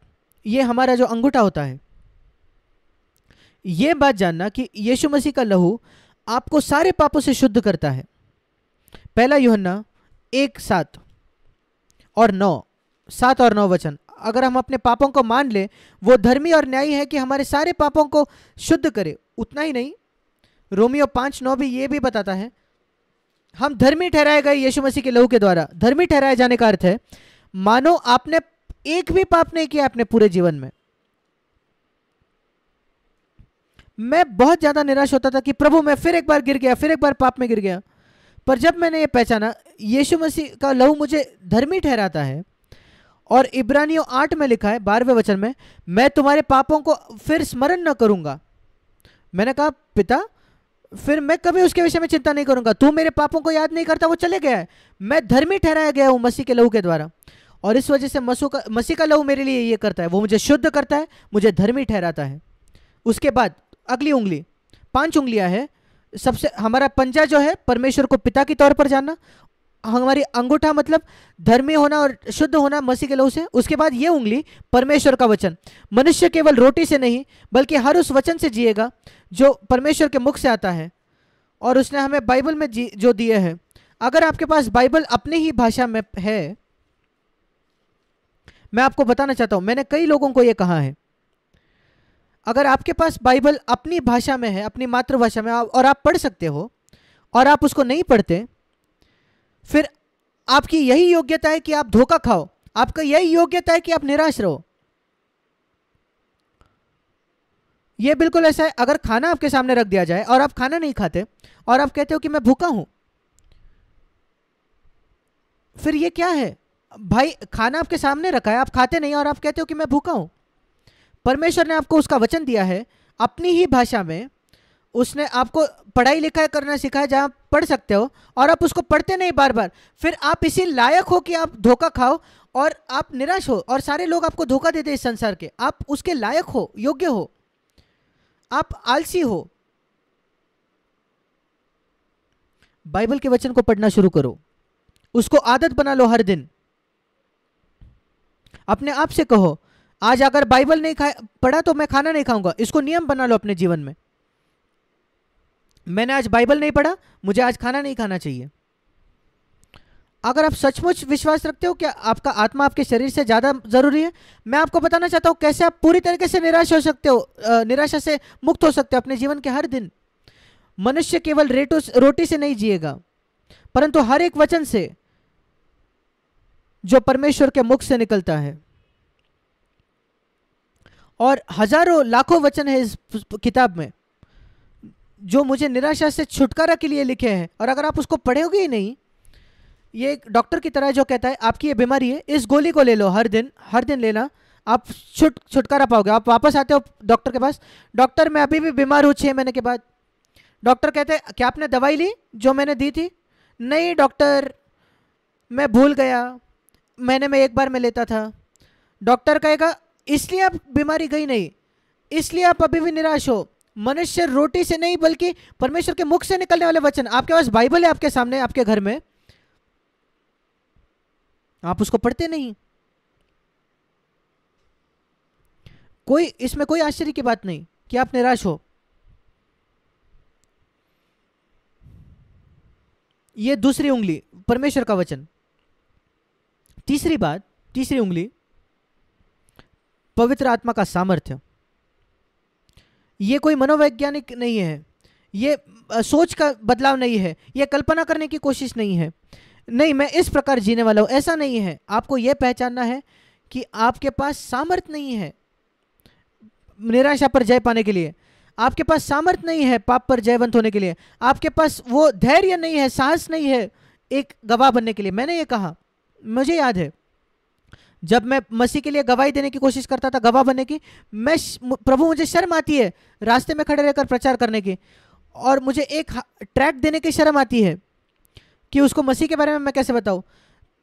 ये हमारा जो अंगूठा होता है, ये बात जानना कि यीशु मसीह का लहू आपको सारे पापों से शुद्ध करता है। पहला यूहन्ना 1:7 और 9, 7 और 9 वचन, अगर हम अपने पापों को मान ले, वो धर्मी और न्यायी है कि हमारे सारे पापों को शुद्ध करे। उतना ही नहीं, रोमियो 5:9 भी ये भी बताता है हम धर्मी ठहराए गए यीशु मसीह के लहू के द्वारा। धर्मी ठहराए जाने का अर्थ है मानो आपने एक भी पाप नहीं किया अपने पूरे जीवन में। मैं बहुत ज्यादा निराश होता था कि प्रभु मैं फिर एक बार गिर गया, फिर एक बार पाप में गिर गया। पर जब मैंने ये पहचाना यीशु मसीह का लहू मुझे धर्मी ठहराता है, और इब्रानियों 8 में लिखा है 12वें वचन में, मैं तुम्हारे पापों को फिर स्मरण न करूंगा। मैंने कहा पिता फिर मैं कभी उसके विषय में चिंता नहीं करूंगा, तू मेरे पापों को याद नहीं करता, वो चले गया है, मैं धर्मी ठहराया गया हूं मसीह के लहू के द्वारा। और इस वजह से मसीह का लहू मेरे लिए ये करता है, वो मुझे शुद्ध करता है, मुझे धर्मी ठहराता है। उसके बाद अगली उंगली, 5 उंगलियां है। सबसे हमारा पंजा जो है परमेश्वर को पिता के तौर पर जानना, हमारी अंगूठा मतलब धर्मी होना और शुद्ध होना मसीह के लहू से। उसके बाद ये उंगली परमेश्वर का वचन। मनुष्य केवल रोटी से नहीं बल्कि हर उस वचन से जिएगा जो परमेश्वर के मुख से आता है, और उसने हमें बाइबल में जो दिए है। अगर आपके पास बाइबल अपनी ही भाषा में है, मैं आपको बताना चाहता हूं, मैंने कई लोगों को यह कहा है, अगर आपके पास बाइबल अपनी भाषा में है, अपनी मातृभाषा में, और आप पढ़ सकते हो और आप उसको नहीं पढ़ते, फिर आपकी यही योग्यता है कि आप धोखा खाओ, आपका यही योग्यता है कि आप निराश रहो। यह बिल्कुल ऐसा है, अगर खाना आपके सामने रख दिया जाए और आप खाना नहीं खाते और आप कहते हो कि मैं भूखा हूं, फिर यह क्या है भाई? खाना आपके सामने रखा है, आप खाते नहीं और आप कहते हो कि मैं भूखा हूं। परमेश्वर ने आपको उसका वचन दिया है अपनी ही भाषा में, उसने आपको पढ़ाई लिखाई करना सिखाया जहां पढ़ सकते हो, और आप उसको पढ़ते नहीं बार बार, फिर आप इसी लायक हो कि आप धोखा खाओ और आप निराश हो, और सारे लोग आपको धोखा देते इस संसार के। आप उसके लायक हो, योग्य हो, आप आलसी हो। बाइबल के वचन को पढ़ना शुरू करो, उसको आदत बना लो हर दिन। अपने आप से कहो आज अगर बाइबल नहीं पढ़ा तो मैं खाना नहीं खाऊंगा। इसको नियम बना लो अपने जीवन में, मैंने आज बाइबल नहीं पढ़ा, मुझे आज खाना नहीं खाना चाहिए। अगर आप सचमुच विश्वास रखते हो कि आपका आत्मा आपके शरीर से ज्यादा जरूरी है, मैं आपको बताना चाहता हूं कैसे आप पूरी तरीके से निराश हो सकते हो, निराशा से मुक्त हो सकते हो अपने जीवन के हर दिन। मनुष्य केवल रोटी से नहीं जिएगा परंतु हर एक वचन से जो परमेश्वर के मुख से निकलता है। और हजारों लाखों वचन है इस किताब में जो मुझे निराशा से छुटकारा के लिए लिखे हैं। और अगर आप उसको पढ़ोगे ही नहीं, ये एक डॉक्टर की तरह जो कहता है आपकी ये बीमारी है, इस गोली को ले लो, हर दिन लेना, आप छुटकारा पाओगे। आप वापस आते हो डॉक्टर के पास, डॉक्टर मैं अभी भी बीमार हूँ 6 महीने के बाद। डॉक्टर कहते हैं क्या आपने दवाई ली जो मैंने दी थी? नहीं डॉक्टर, मैं भूल गया, महीने में 1 बार मैं लेता था। डॉक्टर कहेगा इसलिए आप बीमारी गई नहीं, इसलिए आप अभी भी निराश हो। मनुष्य रोटी से नहीं बल्कि परमेश्वर के मुख से निकलने वाले वचन। आपके पास बाइबल है आपके सामने, आपके घर में, आप उसको पढ़ते नहीं। इसमें कोई आश्चर्य की बात नहीं कि आप निराश हो। ये दूसरी उंगली, परमेश्वर का वचन। तीसरी उंगली, पवित्र आत्मा का सामर्थ्य। ये कोई मनोवैज्ञानिक नहीं है, ये सोच का बदलाव नहीं है, ये कल्पना करने की कोशिश नहीं है, नहीं मैं इस प्रकार जीने वाला हूं, ऐसा नहीं है। आपको यह पहचानना है कि आपके पास सामर्थ्य नहीं है निराशा पर जय पाने के लिए, आपके पास सामर्थ्य नहीं है पाप पर जयवंत होने के लिए, आपके पास वो धैर्य नहीं है, साहस नहीं है एक गवाह बनने के लिए। मैंने ये कहा, मुझे याद है जब मैं मसीह के लिए गवाही देने की कोशिश करता था, गवाह बनने की, प्रभु मुझे शर्म आती है रास्ते में खड़े रहकर प्रचार करने की, और मुझे एक ट्रैक देने की शर्म आती है कि उसको मसीह के बारे में मैं कैसे बताऊं।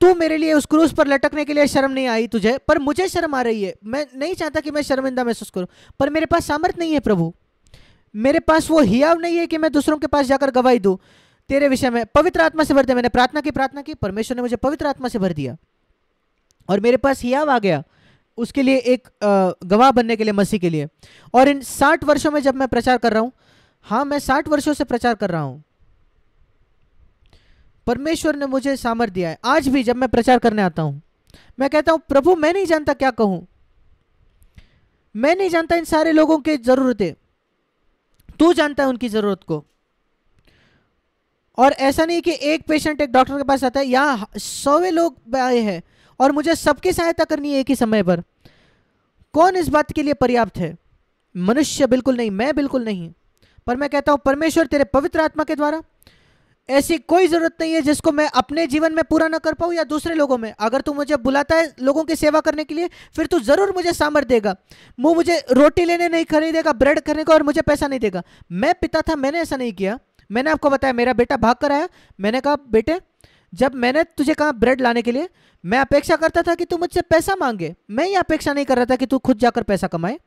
तू मेरे लिए उस क्रूस पर लटकने के लिए शर्म नहीं आई तुझे, पर मुझे शर्म आ रही है। मैं नहीं चाहता कि मैं शर्मिंदा महसूस करूं, पर मेरे पास सामर्थ नहीं है प्रभु, मेरे पास वो हियाव नहीं है कि मैं दूसरों के पास जाकर गवाही दूं तेरे विषय में। पवित्र आत्मा से भर दे। मैंने प्रार्थना की, परमेश्वर ने मुझे पवित्र आत्मा से भर दिया और मेरे पास हियाव आ गया उसके लिए, एक गवाह बनने के लिए मसीह के लिए। और इन 60 वर्षों में जब मैं प्रचार कर रहा हूं, हाँ मैं 60 वर्षों से प्रचार कर रहा हूं, परमेश्वर ने मुझे सामर्थ्य दिया है। आज भी जब मैं प्रचार करने आता हूं, मैं कहता हूं प्रभु मैं नहीं जानता क्या कहूं, मैं नहीं जानता इन सारे लोगों की जरूरतें, तू जानता है उनकी जरूरत को। और ऐसा नहीं कि एक पेशेंट एक डॉक्टर के पास आता है, यहाँ 100 लोग आए हैं और मुझे सबकी सहायता करनी है एक ही समय पर। कौन इस बात के लिए पर्याप्त है? मनुष्य बिल्कुल नहीं, मैं बिल्कुल नहीं। पर मैं कहता हूं परमेश्वर तेरे पवित्र आत्मा के द्वारा ऐसी कोई जरूरत नहीं है जिसको मैं अपने जीवन में पूरा ना कर पाऊं या दूसरे लोगों में। अगर तू मुझे बुलाता है लोगों की सेवा करने के लिए, फिर तू जरूर मुझे सामर्थ्य देगा। वो मुझे रोटी लेने नहीं खरीदेगा, ब्रेड करने का, और मुझे पैसा नहीं देगा। मैं पिता था, मैंने ऐसा नहीं किया। मैंने आपको बताया मेरा बेटा भाग कर आया, मैंने कहा बेटे जब मैंने तुझे कहा ब्रेड लाने के लिए, मैं अपेक्षा करता था कि तू मुझसे पैसा मांगे, मैं ये अपेक्षा नहीं कर रहा था कि तू खुद जाकर पैसा कमाए।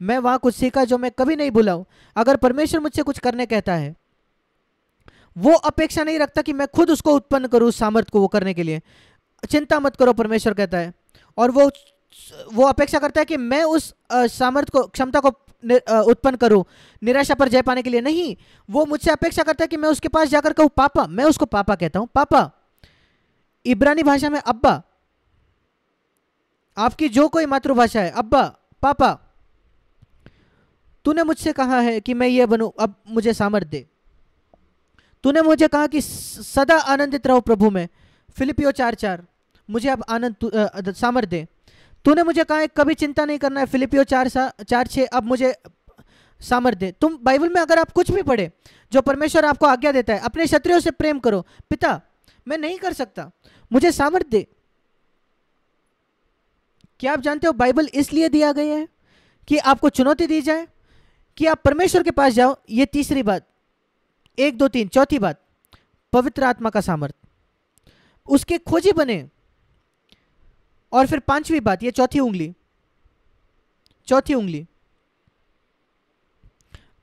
मैं वहां कुछ सीखा जो मैं कभी नहीं भूला हूं। अगर परमेश्वर मुझसे कुछ करने कहता है, वो अपेक्षा नहीं रखता कि मैं खुद उसको उत्पन्न करूं, उस सामर्थ्य को वो करने के लिए। चिंता मत करो परमेश्वर कहता है, और वो अपेक्षा करता है कि मैं उस सामर्थ्य को, क्षमता को उत्पन्न करूं निराशा पर जय पाने के लिए। नहीं, वो मुझसे अपेक्षा करता है कि मैं उसके पास जाकर कहूं पापा। मैं उसको पापा कहता हूं, पापा इब्रानी भाषा में अब्बा, आपकी जो कोई मातृभाषा है, अब्बा पापा तूने मुझसे कहा है कि मैं ये बनूं, अब मुझे सामर्थ्य दे। तूने मुझे कहा कि सदा आनंदित रहो प्रभु में, फिलिपियो 4:4, मुझे अब आनंद सामर्थ्य दे। तूने मुझे कहा है कभी चिंता नहीं करना है, फिलिपियो 4:6, अब मुझे सामर्थ्य दे। तुम बाइबल में अगर आप कुछ भी पढ़े जो परमेश्वर आपको आज्ञा देता है, अपने क्षत्रियों से प्रेम करो, पिता मैं नहीं कर सकता, मुझे सामर्थ्य दे। क्या आप जानते हो बाइबल इसलिए दिया गया है कि आपको चुनौती दी जाए कि आप परमेश्वर के पास जाओ। ये तीसरी बात, 1 2 3। चौथी बात, पवित्र आत्मा का सामर्थ्य, उसके खोजी बने। और फिर 5वीं बात, ये चौथी उंगली,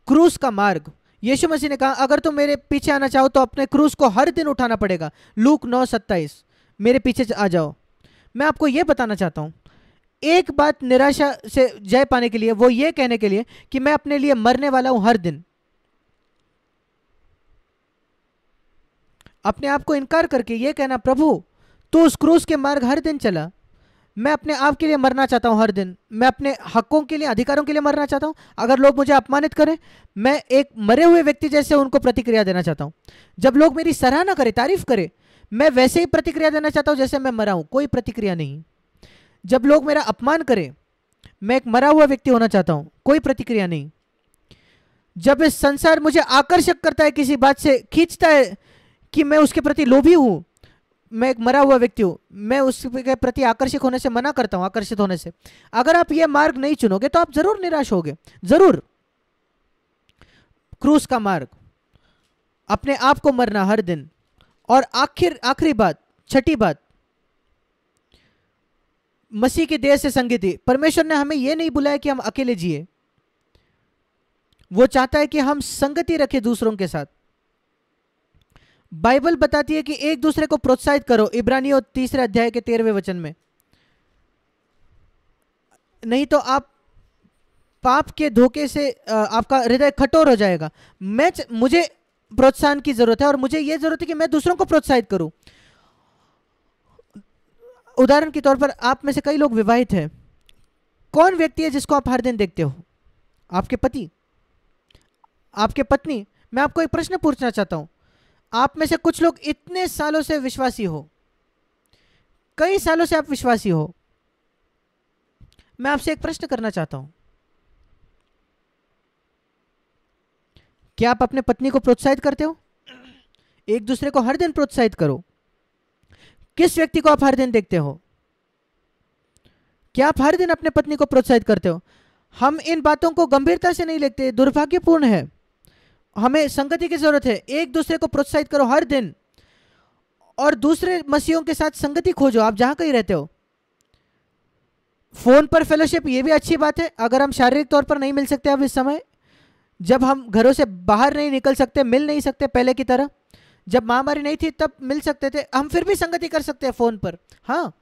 क्रूस का मार्ग। यीशु मसीह ने कहा अगर तुम मेरे पीछे आना चाहो तो अपने क्रूस को हर दिन उठाना पड़ेगा। लूक 9:27, मेरे पीछे आ जाओ। मैं आपको यह बताना चाहता हूं, एक बात निराशा से जय पाने के लिए, वो ये कहने के लिए कि मैं अपने लिए मरने वाला हूं हर दिन। अपने आप को इनकार करके ये कहना प्रभु तू उस क्रूस के मार्ग हर दिन चला, मैं अपने आप के लिए मरना चाहता हूं हर दिन, मैं अपने हकों के लिए, अधिकारों के लिए मरना चाहता हूं। अगर लोग मुझे अपमानित करें, मैं एक मरे हुए व्यक्ति जैसे उनको प्रतिक्रिया देना चाहता हूं। जब लोग मेरी सराहना करें, तारीफ करें, मैं वैसे ही प्रतिक्रिया देना चाहता हूं जैसे मैं मरा हूं, कोई प्रतिक्रिया नहीं। जब लोग मेरा अपमान करें, मैं एक मरा हुआ व्यक्ति होना चाहता हूं, कोई प्रतिक्रिया नहीं। जब इस संसार मुझे आकर्षक करता है, किसी बात से खींचता है कि मैं उसके प्रति लोभी हूं, मैं एक मरा हुआ व्यक्ति हूं, मैं उसके प्रति आकर्षित होने से मना करता हूं, आकर्षित होने से। अगर आप ये मार्ग नहीं चुनोगे तो आप जरूर निराश होगे, जरूर। क्रूस का मार्ग, अपने आप को मरना हर दिन। और आखिरी बात, छठी बात, मसीह की देह से संगति। परमेश्वर ने हमें यह नहीं बुलाया कि हम अकेले जिए, वो चाहता है कि हम संगति रखें दूसरों के साथ। बाइबल बताती है कि एक दूसरे को प्रोत्साहित करो, इब्रानियों 3 अध्याय के 13वें वचन में। नहीं तो आप पाप के धोखे से आपका हृदय कठोर हो जाएगा। मुझे प्रोत्साहन की जरूरत है, और मुझे यह जरूरत है कि मैं दूसरों को प्रोत्साहित करूं। उदाहरण के तौर पर, आप में से कई लोग विवाहित हैं। कौन व्यक्ति है जिसको आप हर दिन देखते हो? आपके पति, आपके पत्नी। मैं आपको एक प्रश्न पूछना चाहता हूं। आप में से कुछ लोग इतने सालों से विश्वासी हो, कई सालों से आप विश्वासी हो। मैं आपसे एक प्रश्न करना चाहता हूं, क्या आप अपने पत्नी को प्रोत्साहित करते हो? एक दूसरे को हर दिन प्रोत्साहित करो। किस व्यक्ति को आप हर दिन देखते हो? क्या आप हर दिन अपने पत्नी को प्रोत्साहित करते हो? हम इन बातों को गंभीरता से नहीं लेते, दुर्भाग्यपूर्ण है। हमें संगति की जरूरत है। एक दूसरे को प्रोत्साहित करो हर दिन, और दूसरे मसीहों के साथ संगति खोजो, आप जहां कहीं रहते हो। फोन पर फेलोशिप, ये भी अच्छी बात है। अगर हम शारीरिक तौर पर नहीं मिल सकते अब इस समय, जब हम घरों से बाहर नहीं निकल सकते, मिल नहीं सकते पहले की तरह, जब महामारी नहीं थी तब मिल सकते थे, हम फिर भी संगति कर सकते हैं फोन पर। हाँ,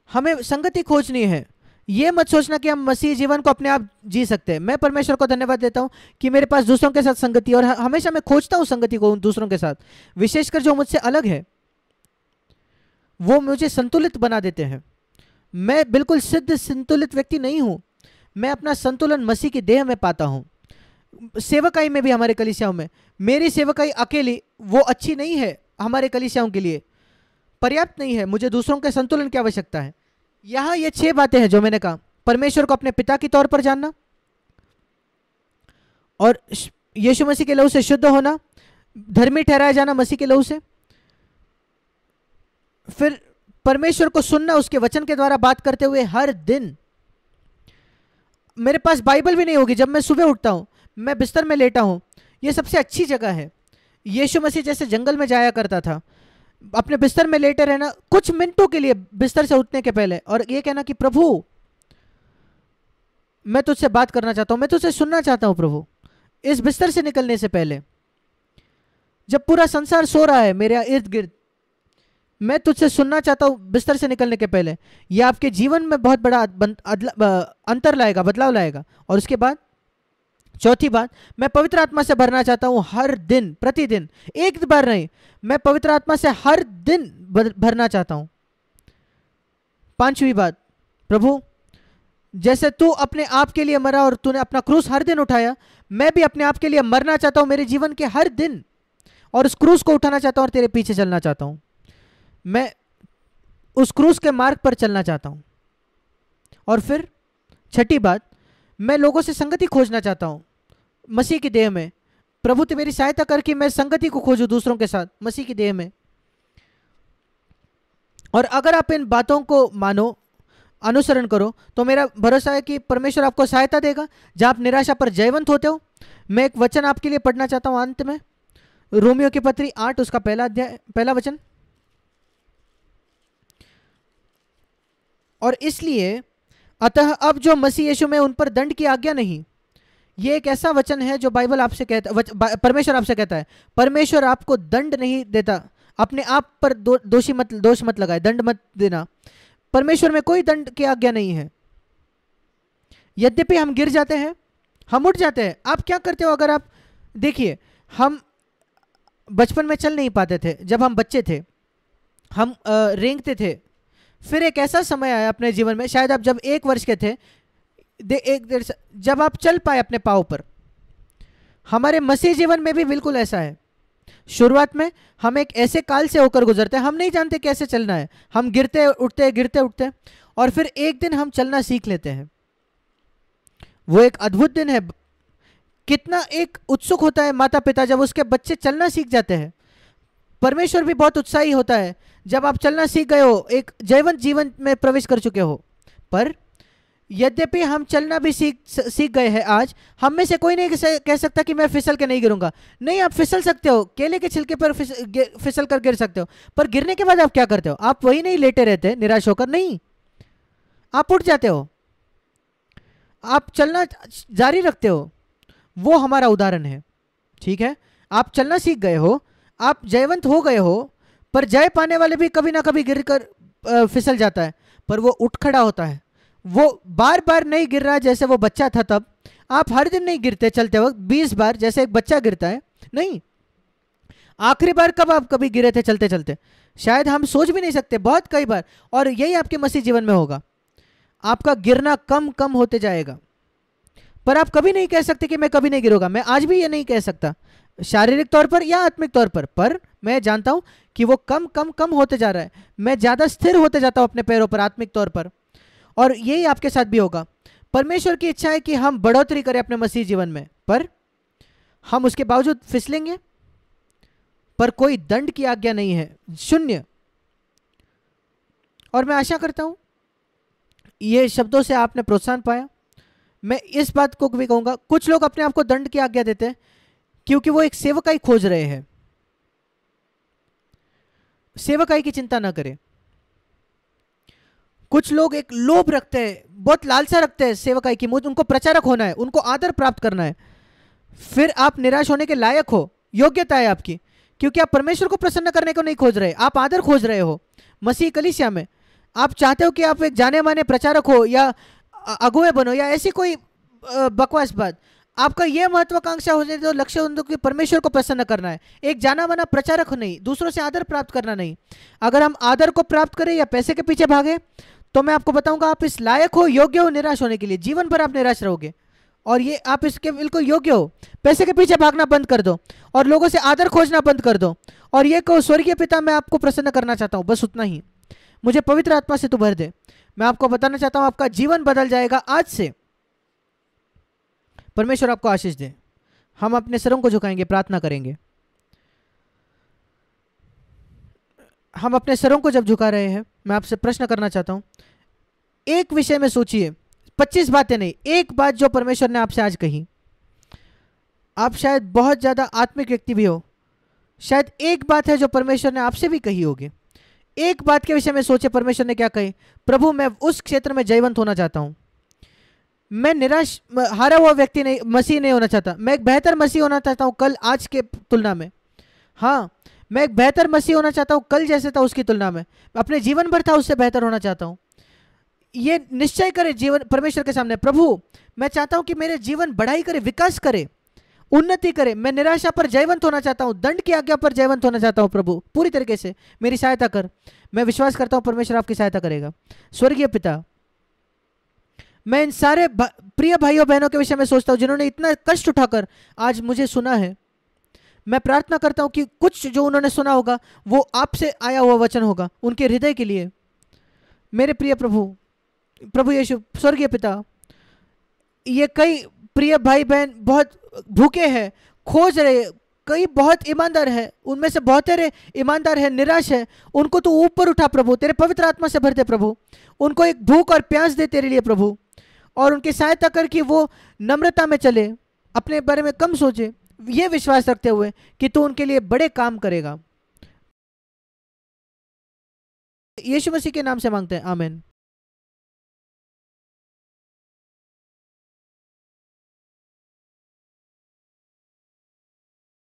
हमें संगति खोजनी है। यह मत सोचना कि हम मसीह जीवन को अपने आप जी सकते हैं। मैं परमेश्वर को धन्यवाद देता हूं कि मेरे पास दूसरों के साथ संगति, और हमेशा मैं खोजता हूं संगति को दूसरों के साथ, विशेषकर जो मुझसे अलग है। वो मुझे संतुलित बना देते हैं। मैं बिल्कुल सिद्ध संतुलित व्यक्ति नहीं हूं। मैं अपना संतुलन मसीह की देह में पाता हूं। सेवकाई में भी, हमारे कलीसियाओं में, मेरी सेवकाई अकेली वो अच्छी नहीं है, हमारे कलीसियाओं के लिए पर्याप्त नहीं है। मुझे दूसरों के संतुलन की आवश्यकता है। यहां ये 6 बातें हैं जो मैंने कहा। परमेश्वर को अपने पिता के तौर पर जानना, और यीशु मसीह के लहू से शुद्ध होना, धर्मी ठहराया जाना मसीह के लहू से। फिर परमेश्वर को सुनना, उसके वचन के द्वारा बात करते हुए हर दिन। मेरे पास बाइबल भी नहीं होगी, जब मैं सुबह उठता हूं, मैं बिस्तर में लेटा हूं, यह सबसे अच्छी जगह है। यीशु मसीह जैसे जंगल में जाया करता था, अपने बिस्तर में लेटे रहना कुछ मिनटों के लिए बिस्तर से उठने के पहले, और ये कहना कि प्रभु मैं तुझसे बात करना चाहता हूं, मैं तुझसे सुनना चाहता हूं प्रभु। इस बिस्तर से निकलने से पहले, जब पूरा संसार सो रहा है मेरे इर्द गिर्द, मैं तुझसे सुनना चाहता हूं बिस्तर से निकलने के पहले। यह आपके जीवन में बहुत बड़ा अंतर लाएगा, बदलाव लाएगा। और उसके बाद चौथी बात, मैं पवित्र आत्मा से भरना चाहता हूं हर दिन, प्रतिदिन, एक बार नहीं, मैं पवित्र आत्मा से हर दिन भरना चाहता हूं। पांचवी बात, प्रभु जैसे तू अपने आप के लिए मरा और तूने अपना क्रूस हर दिन उठाया, मैं भी अपने आप के लिए मरना चाहता हूं मेरे जीवन के हर दिन, और उस क्रूस को उठाना चाहता हूं और तेरे पीछे चलना चाहता हूं। मैं उस क्रूस के मार्ग पर चलना चाहता हूं। और फिर छठी बात, मैं लोगों से संगति खोजना चाहता हूं मसीह की देह में। प्रभु तो मेरी सहायता कर कि मैं संगति को खोजूं दूसरों के साथ मसीह की देह में। और अगर आप इन बातों को मानो, अनुसरण करो, तो मेरा भरोसा है कि परमेश्वर आपको सहायता देगा जहां आप निराशा पर जयवंत होते हो। मैं एक वचन आपके लिए पढ़ना चाहता हूं अंत में, रोमियो की पत्री 8 उसका पहला अध्याय, पहला वचन। और इसलिए अतः अब जो मसीह यीशु में उन पर दंड की आज्ञा नहीं। ये एक ऐसा वचन है जो बाइबल आपसे कहता है, परमेश्वर आपसे कहता है, परमेश्वर आपको दंड नहीं देता। अपने आप पर दोष मत लगाए, दंड मत देना। परमेश्वर में कोई दंड की आज्ञा नहीं है। यद्यपि हम गिर जाते हैं, हम उठ जाते हैं। आप क्या करते हो? अगर आप देखिए, हम बचपन में चल नहीं पाते थे, जब हम बच्चे थे हम रेंगते थे। फिर एक ऐसा समय आया अपने जीवन में, शायद आप जब 1 वर्ष के थे, जब आप चल पाए अपने पाँव पर। हमारे मसीह जीवन में भी बिल्कुल ऐसा है। शुरुआत में हम एक ऐसे काल से होकर गुजरते हैं, हम नहीं जानते कैसे चलना है, हम गिरते उठते गिरते उठते, और फिर एक दिन हम चलना सीख लेते हैं। वो एक अद्भुत दिन है। कितना एक उत्सुक होता है माता पिता जब उसके बच्चे चलना सीख जाते हैं। परमेश्वर भी बहुत उत्साही होता है जब आप चलना सीख गए हो, एक जैवंत जीवन में प्रवेश कर चुके हो। पर यद्यपि हम चलना भी सीख गए हैं आज, हम में से कोई नहीं कह सकता कि मैं फिसल के नहीं गिरूंगा। नहीं, आप फिसल सकते हो, केले के छिलके पर फिसल कर गिर सकते हो, पर गिरने के बाद आप क्या करते हो? आप वही नहीं लेटे रहते निराश होकर, नहीं, आप उठ जाते हो, आप चलना जारी रखते हो। वो हमारा उदाहरण है। ठीक है, आप चलना सीख गए हो, आप जयवंत हो गए हो, पर जय पाने वाले भी कभी ना कभी गिरकर फिसल जाता है, पर वो उठ खड़ा होता है। वो बार बार नहीं गिर रहा जैसे वो बच्चा था तब। आप हर दिन नहीं गिरते चलते वक्त 20 बार जैसे एक बच्चा गिरता है, नहीं। आखिरी बार कब आप कभी गिरे थे चलते चलते? शायद हम सोच भी नहीं सकते, बहुत कई बार। और यही आपके मसीह जीवन में होगा, आपका गिरना कम कम होते जाएगा, पर आप कभी नहीं कह सकते कि मैं कभी नहीं गिरूंगा। मैं आज भी ये नहीं कह सकता, शारीरिक तौर पर या आत्मिक तौर पर मैं जानता हूं कि वो कम कम कम होते जा रहा है। मैं ज़्यादा स्थिर होते जाता हूं अपने पैरों पर आत्मिक तौर पर, और यही आपके साथ भी होगा। परमेश्वर की इच्छा है कि हम बढ़ोतरी करें अपने मसीह जीवन में, पर हम उसके बावजूद फिसलेंगे, पर कोई दंड की आज्ञा नहीं है, शून्य। और मैं आशा करता हूं ये शब्दों से आपने प्रोत्साहन पाया। मैं इस बात को भी कहूंगा, कुछ लोग अपने आप को दंड की आज्ञा देते हैं क्योंकि वो एक सेवकाई खोज रहे हैं। सेवकाई की चिंता ना करें। कुछ लोग एक लोभ रखते हैं, बहुत लालसा रखते हैं सेवकाई की, उनको प्रचारक होना है, उनको आदर प्राप्त करना है। फिर आप निराश होने के लायक हो, योग्यता है आपकी, क्योंकि आप परमेश्वर को प्रसन्न करने को नहीं खोज रहे, आप आदर खोज रहे हो। मसीह कलीसिया में आप चाहते हो कि आप एक जाने माने प्रचारक हो या अगुवे बनो या ऐसी कोई बकवास बात। आपका यह महत्वाकांक्षा हो जाए तो लक्ष्य हो कि परमेश्वर को प्रसन्न करना है, एक जाना माना प्रचारक नहीं, दूसरों से आदर प्राप्त करना नहीं। अगर हम आदर को प्राप्त करें या पैसे के पीछे भागे, तो मैं आपको बताऊंगा आप इस लायक हो, योग्य हो निराश होने के लिए। जीवन भर आप निराश रहोगे, और ये आप इसके बिल्कुल योग्य हो। पैसे के पीछे भागना बंद कर दो और लोगों से आदर खोजना बंद कर दो, और ये कहो, स्वर्गीय पिता मैं आपको प्रसन्न करना चाहता हूं, बस उतना ही, मुझे पवित्र आत्मा से तू भर दे। मैं आपको बताना चाहता हूं आपका जीवन बदल जाएगा आज से। परमेश्वर आपको आशीष दे। हम अपने सरों को झुकाएंगे, प्रार्थना करेंगे। हम अपने सरों को जब झुका रहे हैं, मैं आपसे प्रश्न करना चाहता हूं। एक विषय में सोचिए, 25 बातें नहीं, एक बात जो परमेश्वर ने आपसे आज कही। आप शायद बहुत ज्यादा आत्मिक व्यक्ति भी हो, शायद एक बात है जो परमेश्वर ने आपसे भी कही होगी। एक बात के विषय में सोचे, परमेश्वर ने क्या कही? प्रभु मैं उस क्षेत्र में जयवंत होना चाहता हूं, मैं निराश हारा हुआ व्यक्ति नहीं, मसीह नहीं होना चाहता, मैं एक बेहतर मसीह होना चाहता हूं कल आज के तुलना में। हाँ, मैं एक बेहतर मसीह होना चाहता हूं कल जैसे था उसकी तुलना में, अपने जीवन भर था उससे बेहतर होना चाहता हूं। ये निश्चय करे जीवन परमेश्वर के सामने, प्रभु मैं चाहता हूं कि मेरे जीवन बढ़ाई करे, विकास करे, उन्नति करे। मैं निराशा पर जयवंत होना चाहता हूं, दंड की आज्ञा पर जयवंत होना चाहता हूं। प्रभु पूरी तरीके से मेरी सहायता कर। मैं विश्वास करता हूं परमेश्वर आपकी सहायता करेगा। स्वर्गीय पिता, मैं इन सारे प्रिय भाइयों बहनों के विषय में सोचता हूं जिन्होंने इतना कष्ट उठाकर आज मुझे सुना है। मैं प्रार्थना करता हूं कि कुछ जो उन्होंने सुना होगा वो आपसे आया हुआ वचन होगा उनके हृदय के लिए। मेरे प्रिय प्रभु यीशु, स्वर्गीय पिता, ये कई प्रिय भाई बहन बहुत भूखे हैं, खोज रहे, कई बहुत ईमानदार है, उनमें से बहुत तेरे ईमानदार है, निराश है, उनको तो ऊपर उठा प्रभु, तेरे पवित्र आत्मा से भर दे प्रभु, उनको एक भूख और प्यास दे तेरे लिए प्रभु, और उनकी सहायता कर कि वो नम्रता में चले, अपने बारे में कम सोचे, ये विश्वास रखते हुए कि तू उनके लिए बड़े काम करेगा। यीशु मसीह के नाम से मांगते हैं, आमीन।